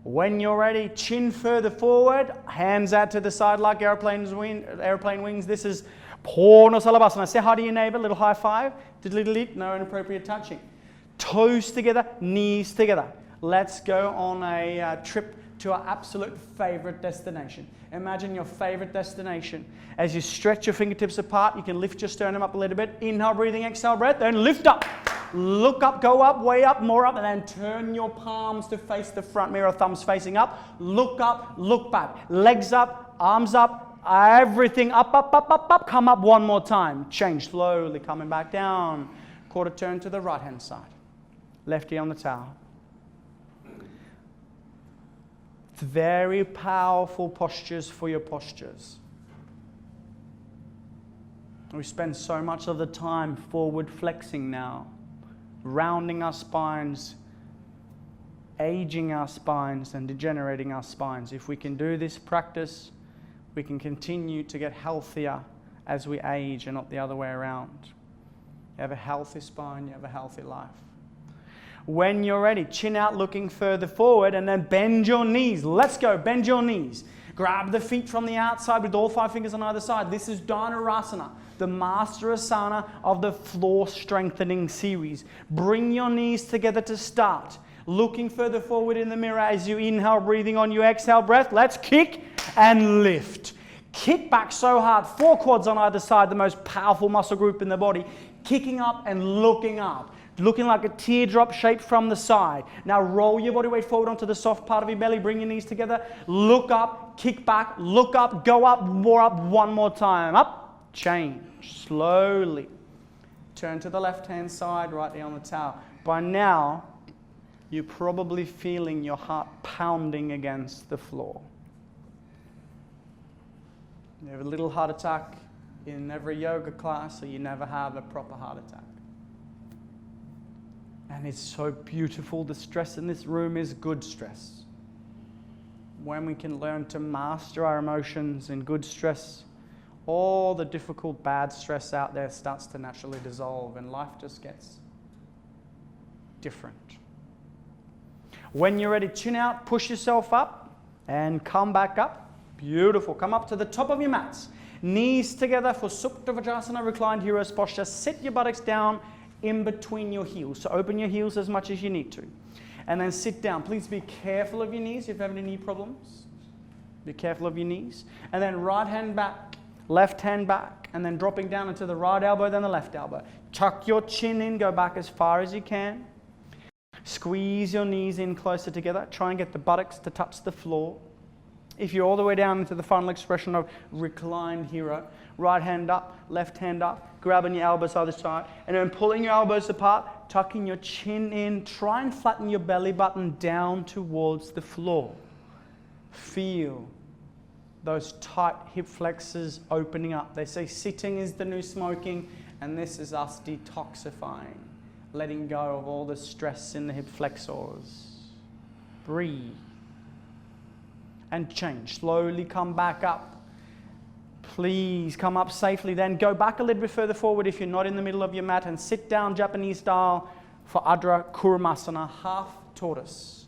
When you're ready, chin further forward, hands out to the side like airplane wings. This is Purna Salabhasana. Say hi to your neighbor, little high five. No inappropriate touching. Toes together, knees together. Let's go on a trip to our absolute favorite destination. Imagine your favorite destination. As you stretch your fingertips apart, you can lift your sternum up a little bit. Inhale, breathing, exhale, breath, then lift up. Look up, go up, way up, more up, and then turn your palms to face the front mirror, thumbs facing up. Look up, look back. Legs up, arms up, everything up, up, up, up, up. Come up one more time. Change slowly, coming back down. Quarter turn to the right-hand side. Lefty on the towel. It's very powerful postures for your postures. We spend so much of the time forward flexing now, rounding our spines, aging our spines and degenerating our spines. If we can do this practice, we can continue to get healthier as we age and not the other way around. You have a healthy spine, you have a healthy life. When you're ready, chin out, looking further forward, and then bend your knees. Let's go, bend your knees. Grab the feet from the outside with all 5 fingers on either side. This is Dhanurasana, the master asana of the floor strengthening series. Bring your knees together to start. Looking further forward in the mirror as you inhale, breathing on your exhale breath. Let's kick and lift. Kick back so hard, 4 quads on either side, the most powerful muscle group in the body. Kicking up and looking up. Looking like a teardrop shape from the side. Now roll your body weight forward onto the soft part of your belly. Bring your knees together. Look up, kick back, look up, go up, more up, one more time. Up, change, slowly. Turn to the left-hand side, right there on the towel. By now, you're probably feeling your heart pounding against the floor. You have a little heart attack in every yoga class, or you never have a proper heart attack. And it's so beautiful. The stress in this room is good stress. When we can learn to master our emotions in good stress, all the difficult, bad stress out there starts to naturally dissolve and life just gets different. When you're ready, chin out, push yourself up and come back up. Beautiful. Come up to the top of your mats. Knees together for Supta Vajrasana, reclined hero's posture. Sit your buttocks down in between your heels. So open your heels as much as you need to. And then sit down. Please be careful of your knees if you have any knee problems. Be careful of your knees. And then right hand back, left hand back, and then dropping down into the right elbow, then the left elbow. Tuck your chin in, go back as far as you can. Squeeze your knees in closer together. Try and get the buttocks to touch the floor. If you're all the way down into the final expression of reclined hero, right hand up, left hand up, grabbing your elbows either side, and then pulling your elbows apart, tucking your chin in. Try and flatten your belly button down towards the floor. Feel those tight hip flexors opening up. They say sitting is the new smoking, and this is us detoxifying, letting go of all the stress in the hip flexors. Breathe. And change. Slowly come back up. Please come up safely. Then go back a little bit further forward if you're not in the middle of your mat and sit down Japanese style for Adra Kurumasana, half tortoise.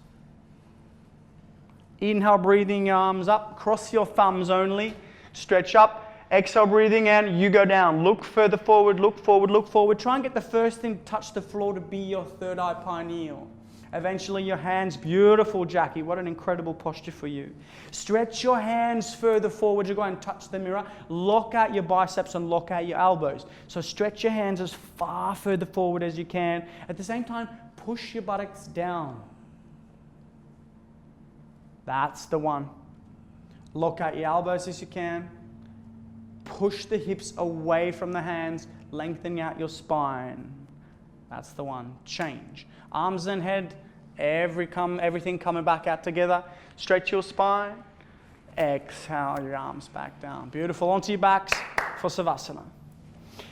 Inhale, breathing your arms up. Cross your thumbs only. Stretch up. Exhale, breathing in. You go down. Look further forward, look forward, look forward. Try and get the first thing to touch the floor to be your third eye pineal. Eventually your hands, beautiful Jackie, what an incredible posture for you. Stretch your hands further forward to go and touch the mirror. Lock out your biceps and lock out your elbows. So stretch your hands as far further forward as you can. At the same time, push your buttocks down. That's the one. Lock out your elbows as you can. Push the hips away from the hands, lengthening out your spine. That's the one. Change. Arms and head, everything coming back out together. Stretch your spine. Exhale your arms back down. Beautiful. Onto your backs for Savasana.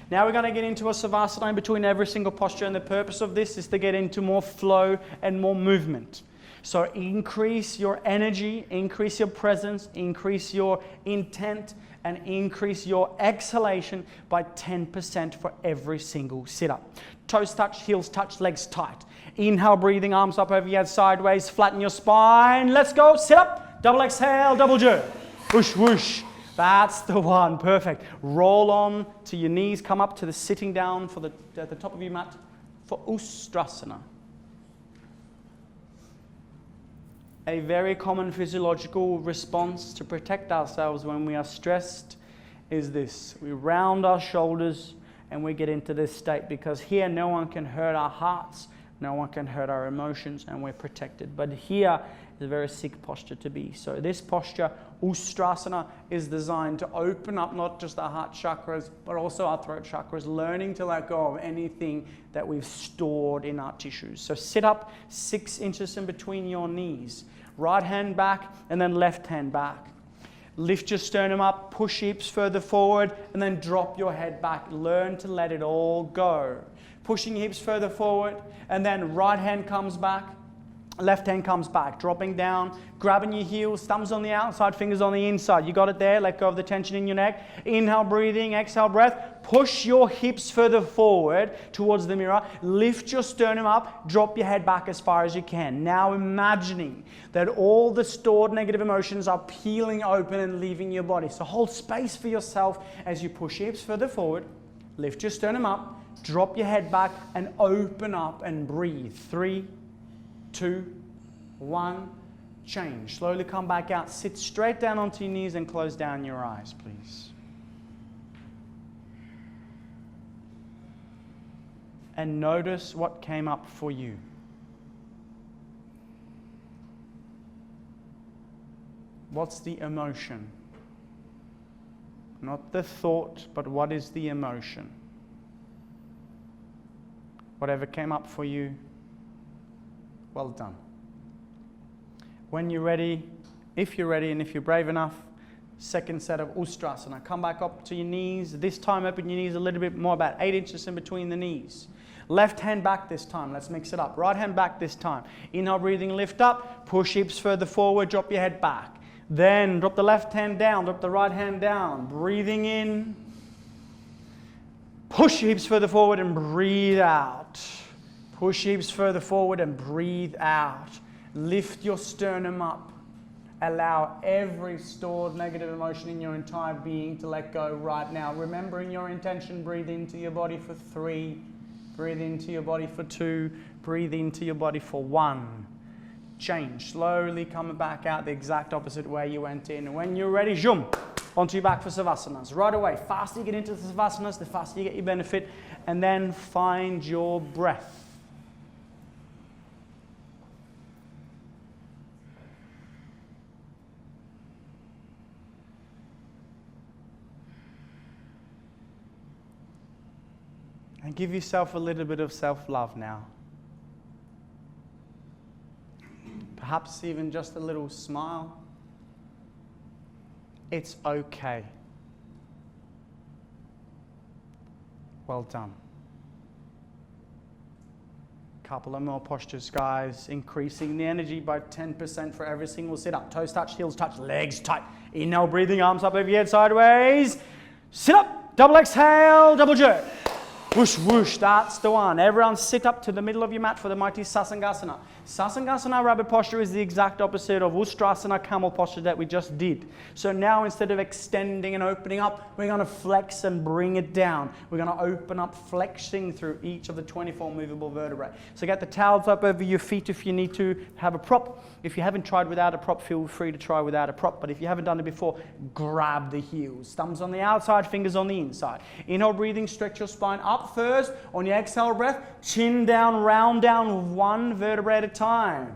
Now we're going to get into a Savasana in between every single posture, and the purpose of this is to get into more flow and more movement. So increase your energy, increase your presence, increase your intent, and increase your exhalation by 10% for every single sit-up. Toes touch, heels touch, legs tight. Inhale, breathing, arms up over your head, sideways, flatten your spine. Let's go, sit up, double exhale, double jerk. Whoosh, whoosh. That's the one, perfect. Roll on to your knees, come up to the sitting down at the top of your mat for Ustrasana. A very common physiological response to protect ourselves when we are stressed is this. We round our shoulders and we get into this state because here no one can hurt our hearts, no one can hurt our emotions, and we're protected. But here is a very sick posture to be. So this posture, Ustrasana, is designed to open up not just our heart chakras, but also our throat chakras, learning to let go of anything that we've stored in our tissues. So sit up 6 inches in between your knees. Right hand back and then left hand back. Lift your sternum up, push hips further forward, and then drop your head back. Learn to let it all go. Pushing hips further forward, and then right hand comes back, left hand comes back. Dropping down, grabbing your heels, thumbs on the outside, fingers on the inside. You got it there? Let go of the tension in your neck. Inhale, breathing, exhale, breath. Push your hips further forward towards the mirror. Lift your sternum up, drop your head back as far as you can. Now imagining that all the stored negative emotions are peeling open and leaving your body. So hold space for yourself as you push your hips further forward. Lift your sternum up, drop your head back, and open up and breathe. 3, 2, 1, change. Slowly come back out. Sit straight down onto your knees and close down your eyes, please. And notice what came up for you. What's the emotion? Not the thought, but what is the emotion? Whatever came up for you, well done. When you're ready, if you're ready and if you're brave enough, second set of Ustrasana. Come back up to your knees. This time open your knees a little bit more, about 8 inches in between the knees. Left hand back this time. Let's mix it up. Right hand back this time. Inhale, breathing, lift up. Push hips further forward. Drop your head back. Then drop the left hand down. Drop the right hand down. Breathing in. Push hips further forward and breathe out. Push hips further forward and breathe out. Lift your sternum up. Allow every stored negative emotion in your entire being to let go right now. Remembering your intention, breathe into your body for 3. Breathe into your body for 2. Breathe into your body for 1. Change. Slowly coming back out the exact opposite way you went in. When you're ready, zoom, onto your back for Savasanas. Right away. Faster you get into the Savasanas, the faster you get your benefit. And then find your breath. And give yourself a little bit of self-love now. Perhaps even just a little smile. It's okay. Well done. Couple of more postures, guys. Increasing the energy by 10% for every single sit-up. Toes touch, heels touch, legs tight. Inhale, breathing, arms up over your head, sideways. Sit up, double exhale, double jerk. Whoosh, whoosh, that's the one. Everyone sit up to the middle of your mat for the mighty Sasangasana. Sasangasana, rabbit posture, is the exact opposite of Ustrasana, camel posture that we just did. So now instead of extending and opening up, we're going to flex and bring it down. We're going to open up, flexing through each of the 24 movable vertebrae. So get the towels up over your feet if you need to have a prop. If you haven't tried without a prop, feel free to try without a prop. But if you haven't done it before, grab the heels. Thumbs on the outside, fingers on the inside. Inhale, breathing, stretch your spine up first. On your exhale breath, chin down, round down, one vertebrae at a time.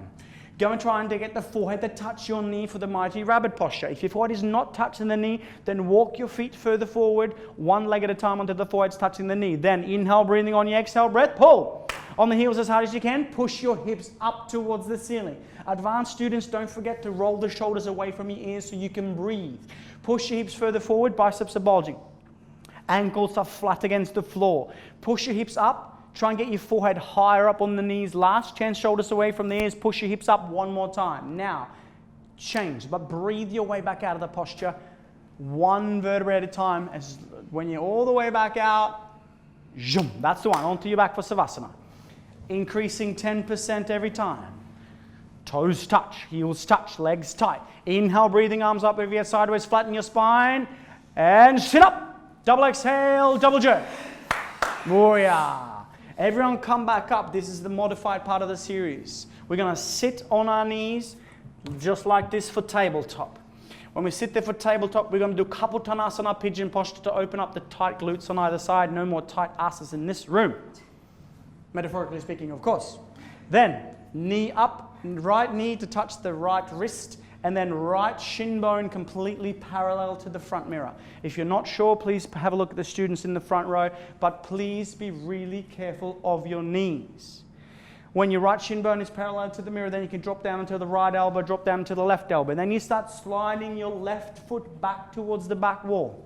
Go and try and get the forehead to touch your knee for the mighty rabbit posture. If your forehead is not touching the knee, then walk your feet further forward, one leg at a time until the forehead's touching the knee. Then inhale, breathing, on your exhale breath, pull. On the heels as hard as you can, push your hips up towards the ceiling. Advanced students, don't forget to roll the shoulders away from your ears so you can breathe. Push your hips further forward, biceps are bulging. Ankles are flat against the floor. Push your hips up. Try and get your forehead higher up on the knees. Last chance, shoulders away from the ears. Push your hips up one more time. Now, change, but breathe your way back out of the posture. One vertebrae at a time. As when you're all the way back out, zoom, that's the one. Onto your back for Savasana. Increasing 10% every time. Toes touch, heels touch, legs tight. Inhale, breathing, arms up over your sideways, flatten your spine. And sit up. Double exhale, double jerk. Warrior. Everyone come back up. This is the modified part of the series. We're going to sit on our knees just like this for tabletop. When we sit there for tabletop, we're going to do Kapotanasana, pigeon posture, to open up the tight glutes on either side. No more tight asses in this room. Metaphorically speaking, of course. Then, knee up, right knee to touch the right wrist, and then right shin bone completely parallel to the front mirror. If you're not sure, please have a look at the students in the front row, but please be really careful of your knees. When your right shin bone is parallel to the mirror, then you can drop down into the right elbow, drop down to the left elbow. Then you start sliding your left foot back towards the back wall.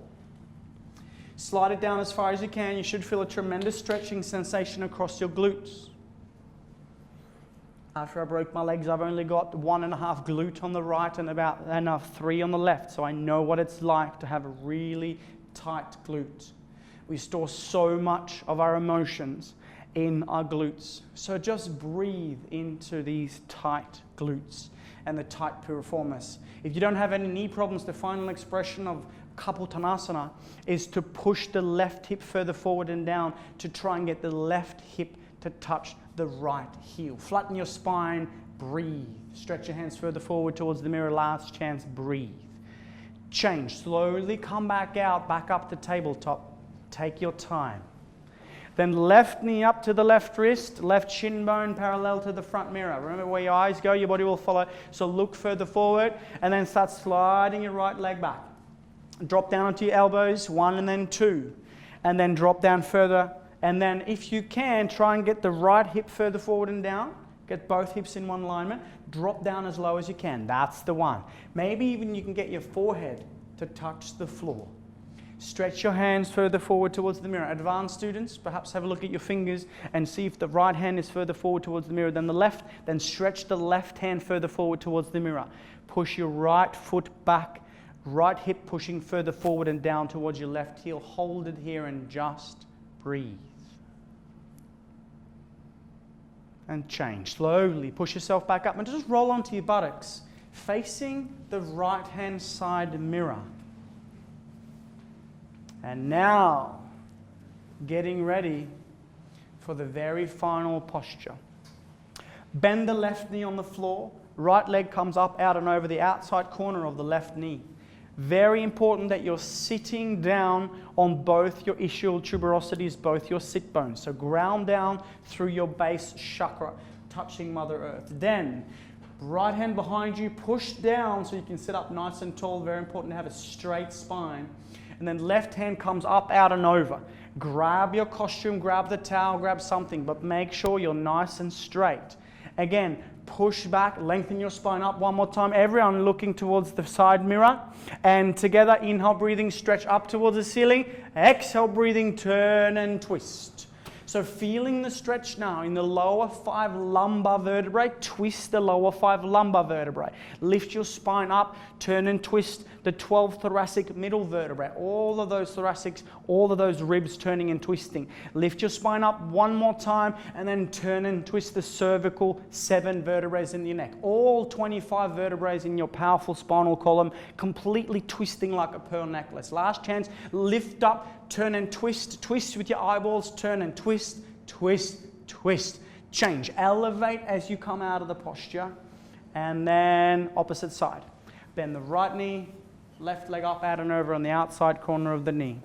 Slide it down as far as you can. You should feel a tremendous stretching sensation across your glutes. After I broke my legs, I've only got 1.5 glute on the right and about 3 on the left. So I know what it's like to have a really tight glute. We store so much of our emotions in our glutes. So just breathe into these tight glutes and the tight piriformis. If you don't have any knee problems, the final expression of Kapotanasana is to push the left hip further forward and down to try and get the left hip to touch the right heel. Flatten your spine, breathe. Stretch your hands further forward towards the mirror. Last chance, breathe. Change. Slowly come back out, back up to tabletop. Take your time. Then left knee up to the left wrist, left shin bone parallel to the front mirror. Remember where your eyes go, your body will follow. So look further forward and then start sliding your right leg back. Drop down onto your elbows, 1 and then 2. And then drop down further. And then if you can, try and get the right hip further forward and down. Get both hips in one alignment. Drop down as low as you can. That's the one. Maybe even you can get your forehead to touch the floor. Stretch your hands further forward towards the mirror. Advanced students, perhaps have a look at your fingers and see if the right hand is further forward towards the mirror than the left. Then stretch the left hand further forward towards the mirror. Push your right foot back. Right hip pushing further forward and down towards your left heel. Hold it here and just breathe. And change. Slowly push yourself back up and just roll onto your buttocks, facing the right-hand side mirror. And now, getting ready for the very final posture. Bend the left knee on the floor. Right leg comes up, out and over the outside corner of the left knee. Very important that you're sitting down on both your ischial tuberosities, both your sit bones. So ground down through your base chakra, touching Mother Earth. Then, right hand behind you, push down so you can sit up nice and tall. Very important to have a straight spine. And then left hand comes up, out and over. Grab your costume, grab the towel, grab something, but make sure you're nice and straight. Again, push back, lengthen your spine up one more time. Everyone looking towards the side mirror. And together, inhale, breathing, stretch up towards the ceiling. Exhale, breathing, turn and twist. So feeling the stretch now in the lower 5 lumbar vertebrae, twist the lower 5 lumbar vertebrae. Lift your spine up, turn and twist the 12 thoracic middle vertebrae. All of those thoracics, all of those ribs turning and twisting. Lift your spine up one more time and then turn and twist the cervical 7 vertebrae in your neck. All 25 vertebrae in your powerful spinal column, completely twisting like a pearl necklace. Last chance, lift up, turn and twist. Twist with your eyeballs, turn and twist, twist, twist. Change, elevate as you come out of the posture. And then opposite side. Bend the right knee, left leg up, out and over on the outside corner of the knee.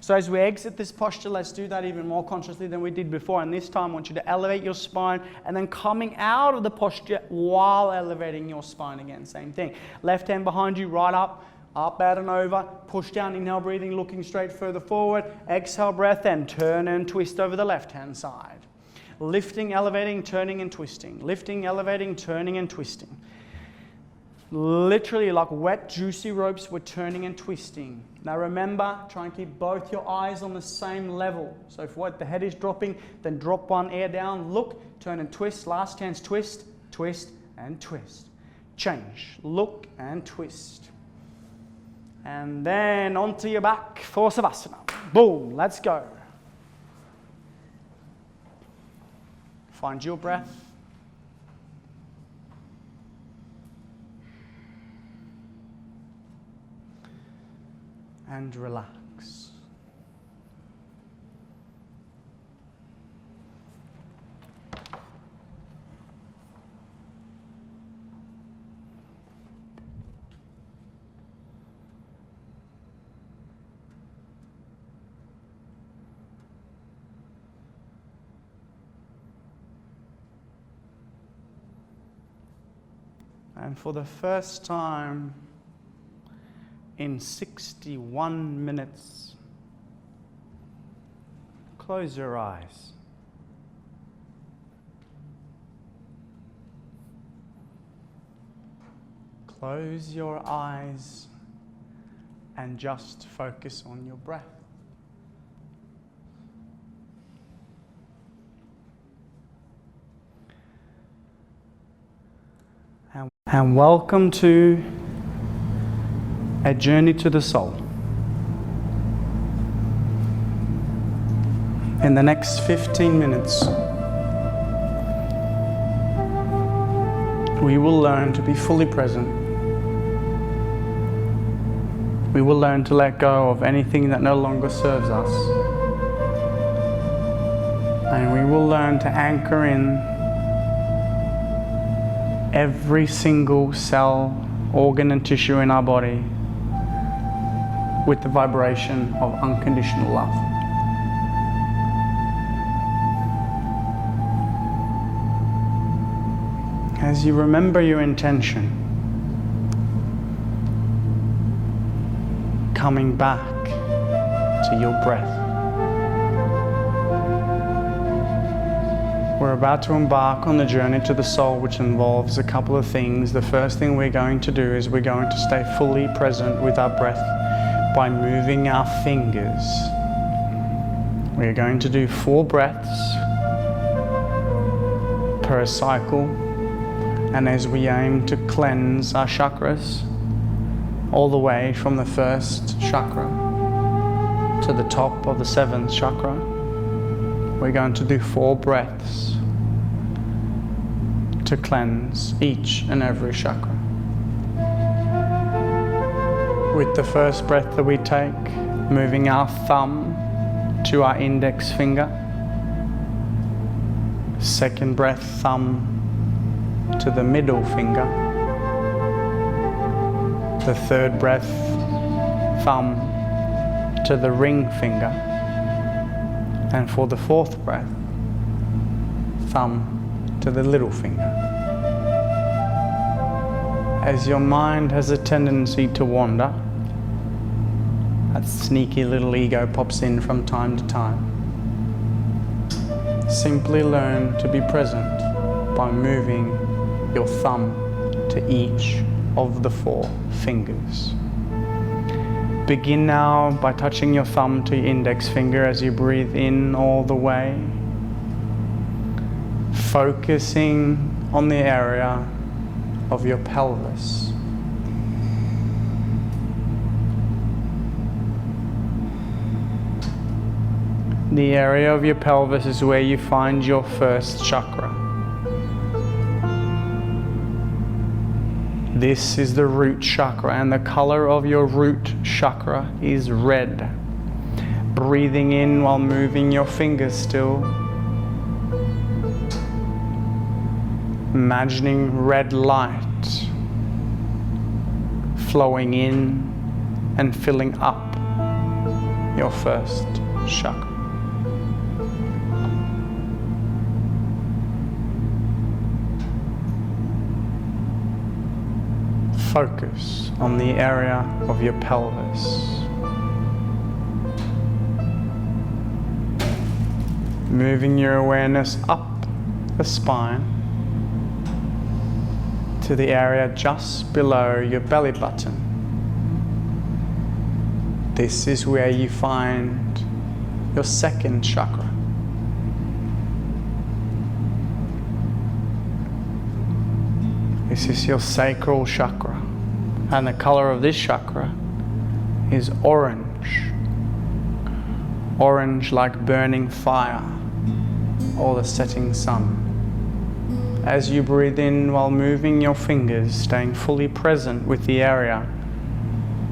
So as we exit this posture, let's do that even more consciously than we did before. And this time I want you to elevate your spine and then coming out of the posture while elevating your spine again. Same thing. Left hand behind you, right up, out and over. Push down, inhale, breathing, looking straight further forward. Exhale, breath, and turn and twist over the left hand side. Lifting, elevating, turning and twisting. Lifting, elevating, turning and twisting. Literally like wet, juicy ropes, we're turning and twisting. Now remember, try and keep both your eyes on the same level. So if the head is dropping, then drop one ear down. Look, turn and twist. Last chance, twist, twist, and twist. Change, look, and twist. And then onto your back for Savasana. Boom, let's go. Find your breath. And relax. And for the first time in 61 minutes, close your eyes. Close your eyes and just focus on your breath. And welcome to a journey to the soul. In the next 15 minutes, we will learn to be fully present. We will learn to let go of anything that no longer serves us. And we will learn to anchor in every single cell, organ and tissue in our body with the vibration of unconditional love. As you remember your intention, coming back to your breath. We're about to embark on the journey to the soul, which involves a couple of things. The first thing we're going to do is we're going to stay fully present with our breath by moving our fingers. We're going to do 4 breaths per cycle, and as we aim to cleanse our chakras all the way from the first chakra to the top of the 7th chakra, we're going to do 4 breaths to cleanse each and every chakra. With the first breath that we take, moving our thumb to our index finger. Second breath, thumb to the middle finger. The third breath, thumb to the ring finger. And for the fourth breath, thumb to the little finger. As your mind has a tendency to wander, that sneaky little ego pops in from time to time. Simply learn to be present by moving your thumb to each of the 4 fingers. Begin now by touching your thumb to your index finger as you breathe in all the way, focusing on the area of your pelvis. The area of your pelvis is where you find your first chakra. This is the root chakra, and the color of your root chakra is red. Breathing in while moving your fingers still. Imagining red light flowing in and filling up your first chakra. Focus on the area of your pelvis. Moving your awareness up the spine to the area just below your belly button. This is where you find your second chakra. This is your sacral chakra, and the color of this chakra is orange. Orange like burning fire or the setting sun. As you breathe in while moving your fingers, staying fully present with the area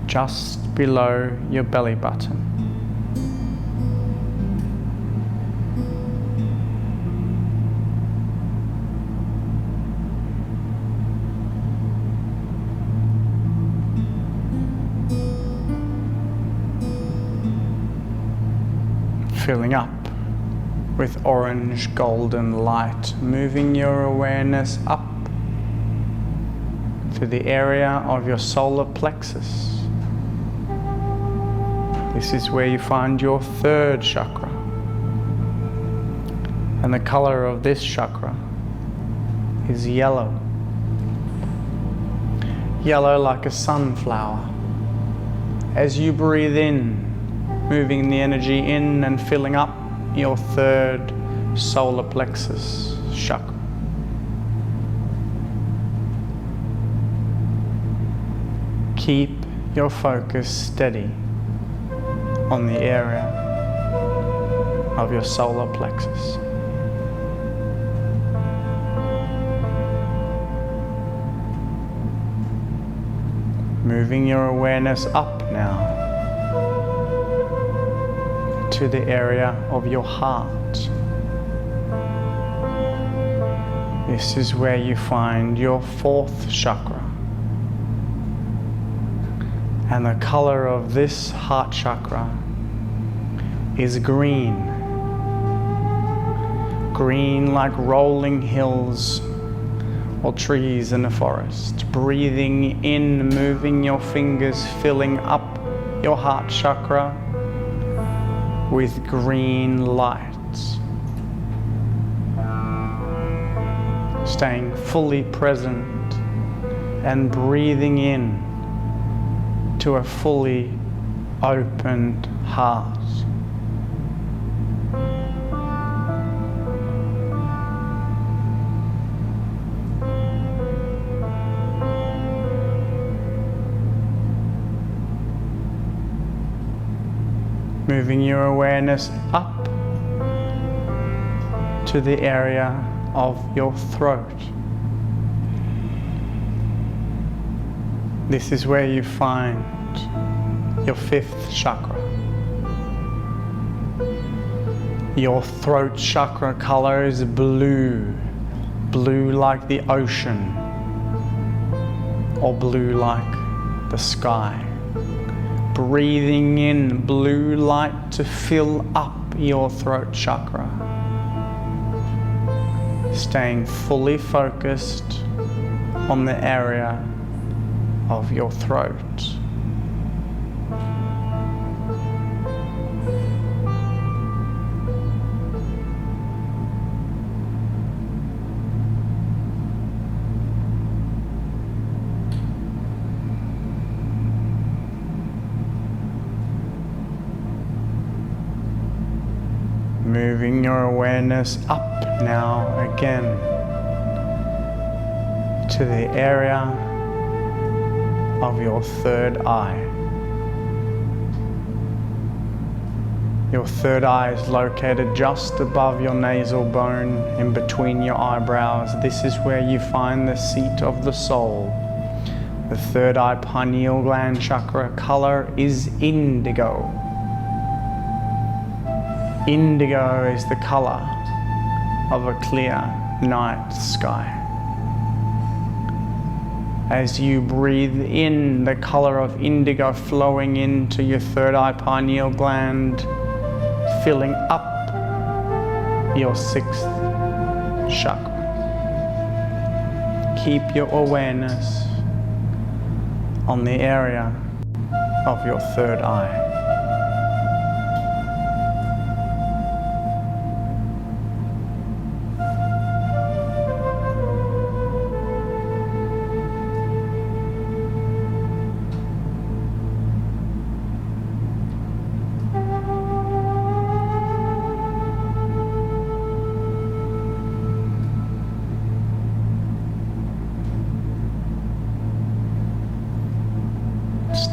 just below your belly button. Filling up with orange golden light, moving your awareness up to the area of your solar plexus. This is where you find your third chakra, and the color of this chakra is yellow. Yellow like a sunflower. As you breathe in, moving the energy in and filling up your third solar plexus chakra. Keep your focus steady on the area of your solar plexus. Moving your awareness up now to the area of your heart. This is where you find your fourth chakra. And the color of this heart chakra is green. Green like rolling hills or trees in a forest. Breathing in, moving your fingers, filling up your heart chakra with green light. Staying fully present and breathing in to a fully opened heart. Moving your awareness up to the area of your throat. This is where you find your fifth chakra. Your throat chakra color is blue, blue like the ocean, or blue like the sky. Breathing in blue light to fill up your throat chakra. Staying fully focused on the area of your throat. moving your awareness up now again to the area of your third eye. Your third eye is located just above your nasal bone, in between your eyebrows. This is where you find the seat of the soul. The third eye pineal gland chakra color is indigo. Indigo is the color of a clear night sky. As you breathe in the color of indigo flowing into your third eye pineal gland, filling up your sixth chakra. Keep your awareness on the area of your third eye.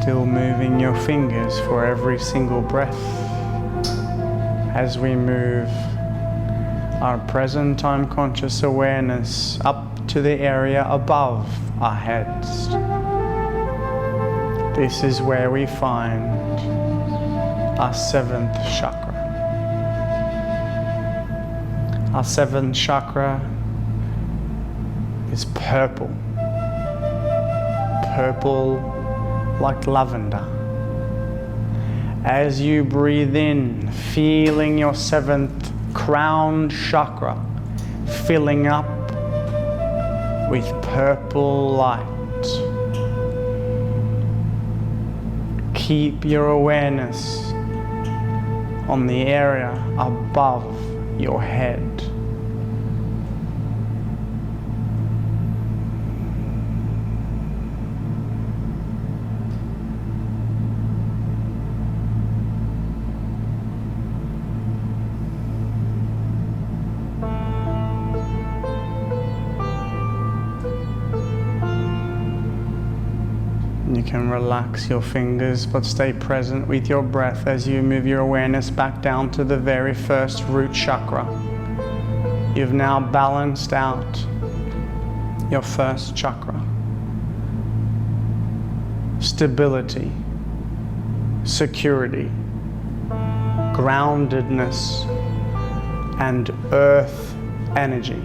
Still moving your fingers for every single breath as we move our present time conscious awareness up to the area above our heads. This is where we find our seventh chakra. Our seventh chakra is purple. Purple like lavender. As you breathe in, feeling your seventh crown chakra filling up with purple light. Keep your awareness on the area above your head. You can relax your fingers, but stay present with your breath as you move your awareness back down to the very first root chakra. You've now balanced out your first chakra. Stability, security, groundedness, and earth energy,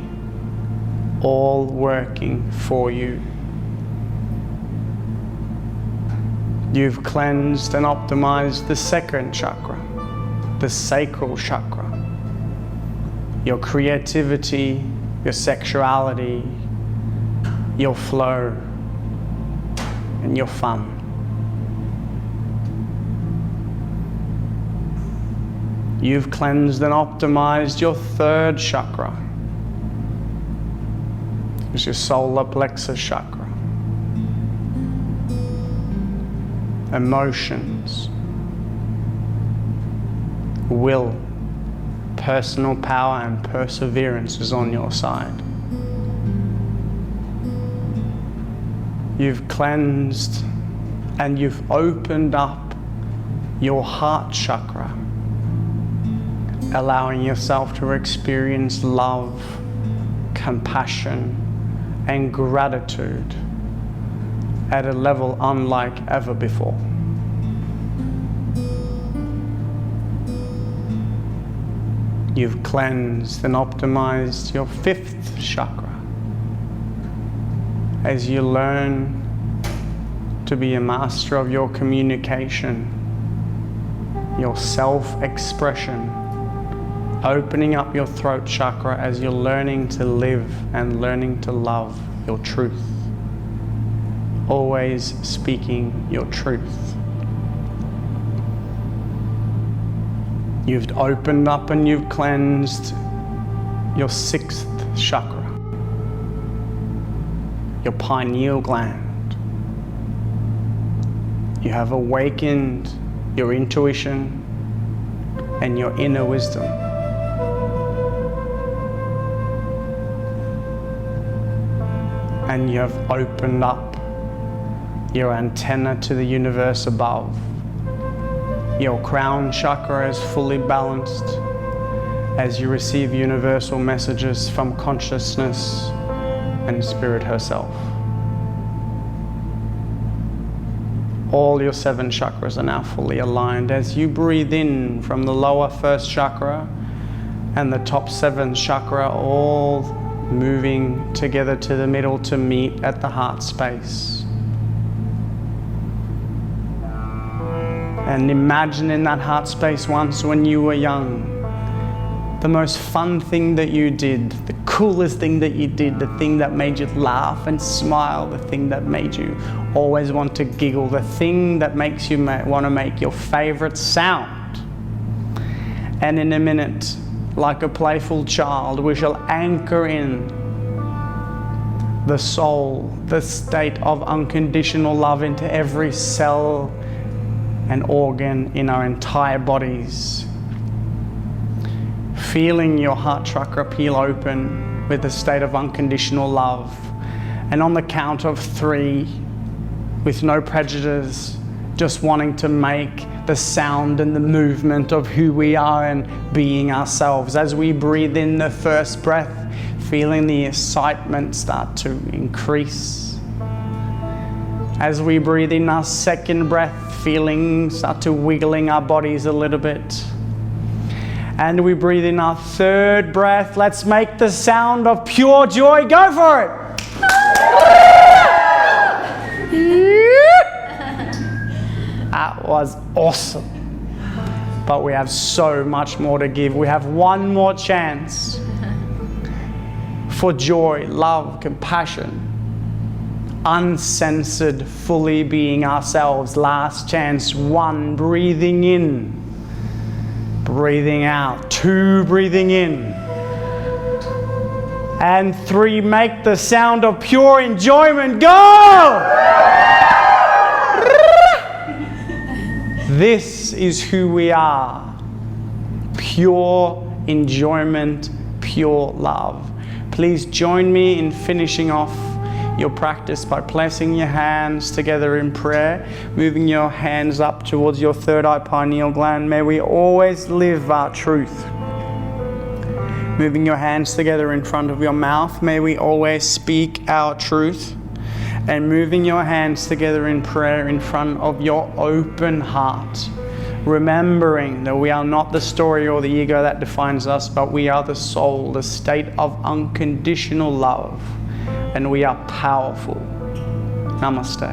all working for you. You've cleansed and optimized the second chakra, the sacral chakra. Your creativity, your sexuality, your flow, and your fun. You've cleansed and optimized your third chakra. It's your solar plexus chakra. Emotions, will, personal power, and perseverance is on your side. You've cleansed and you've opened up your heart chakra, allowing yourself to experience love, compassion, and gratitude at a level unlike ever before. You've cleansed and optimized your fifth chakra as you learn to be a master of your communication, your self-expression, opening up your throat chakra as you're learning to live and learning to love your truth. Always speaking your truth. You've opened up and you've cleansed your sixth chakra, your pineal gland. You have awakened your intuition and your inner wisdom. and you have opened up your antenna to the universe above. Your crown chakra is fully balanced as you receive universal messages from consciousness and Spirit herself. All your 7 chakras are now fully aligned. As you breathe in from the lower first chakra and the top 7th chakra, all moving together to the middle to meet at the heart space. And imagine in that heart space once when you were young, the most fun thing that you did, the coolest thing that you did, the thing that made you laugh and smile, the thing that made you always want to giggle, the thing that makes you want to make your favorite sound. And in a minute, like a playful child, we shall anchor in the soul, the state of unconditional love into every cell and organ in our entire bodies. Feeling your heart chakra peel open with a state of unconditional love. And on the count of 3, with no prejudice, just wanting to make the sound and the movement of who we are and being ourselves. As we breathe in the first breath, feeling the excitement start to increase. As we breathe in our second breath, feeling start to wiggling our bodies a little bit. And we breathe in our third breath. Let's make the sound of pure joy. Go for it. That was awesome. But we have so much more to give. We have one more chance for joy, love, compassion, uncensored, fully being ourselves. Last chance. 1, breathing in. Breathing out. 2, breathing in. And 3, make the sound of pure enjoyment. Go! This is who we are. Pure enjoyment, pure love. Please join me in finishing off your practice by placing your hands together in prayer, moving your hands up towards your third eye pineal gland. May we always live our truth. Moving your hands together in front of your mouth, may we always speak our truth. And moving your hands together in prayer in front of your open heart, remembering that we are not the story or the ego that defines us, but we are the soul, the state of unconditional love. And we are powerful. Namaste.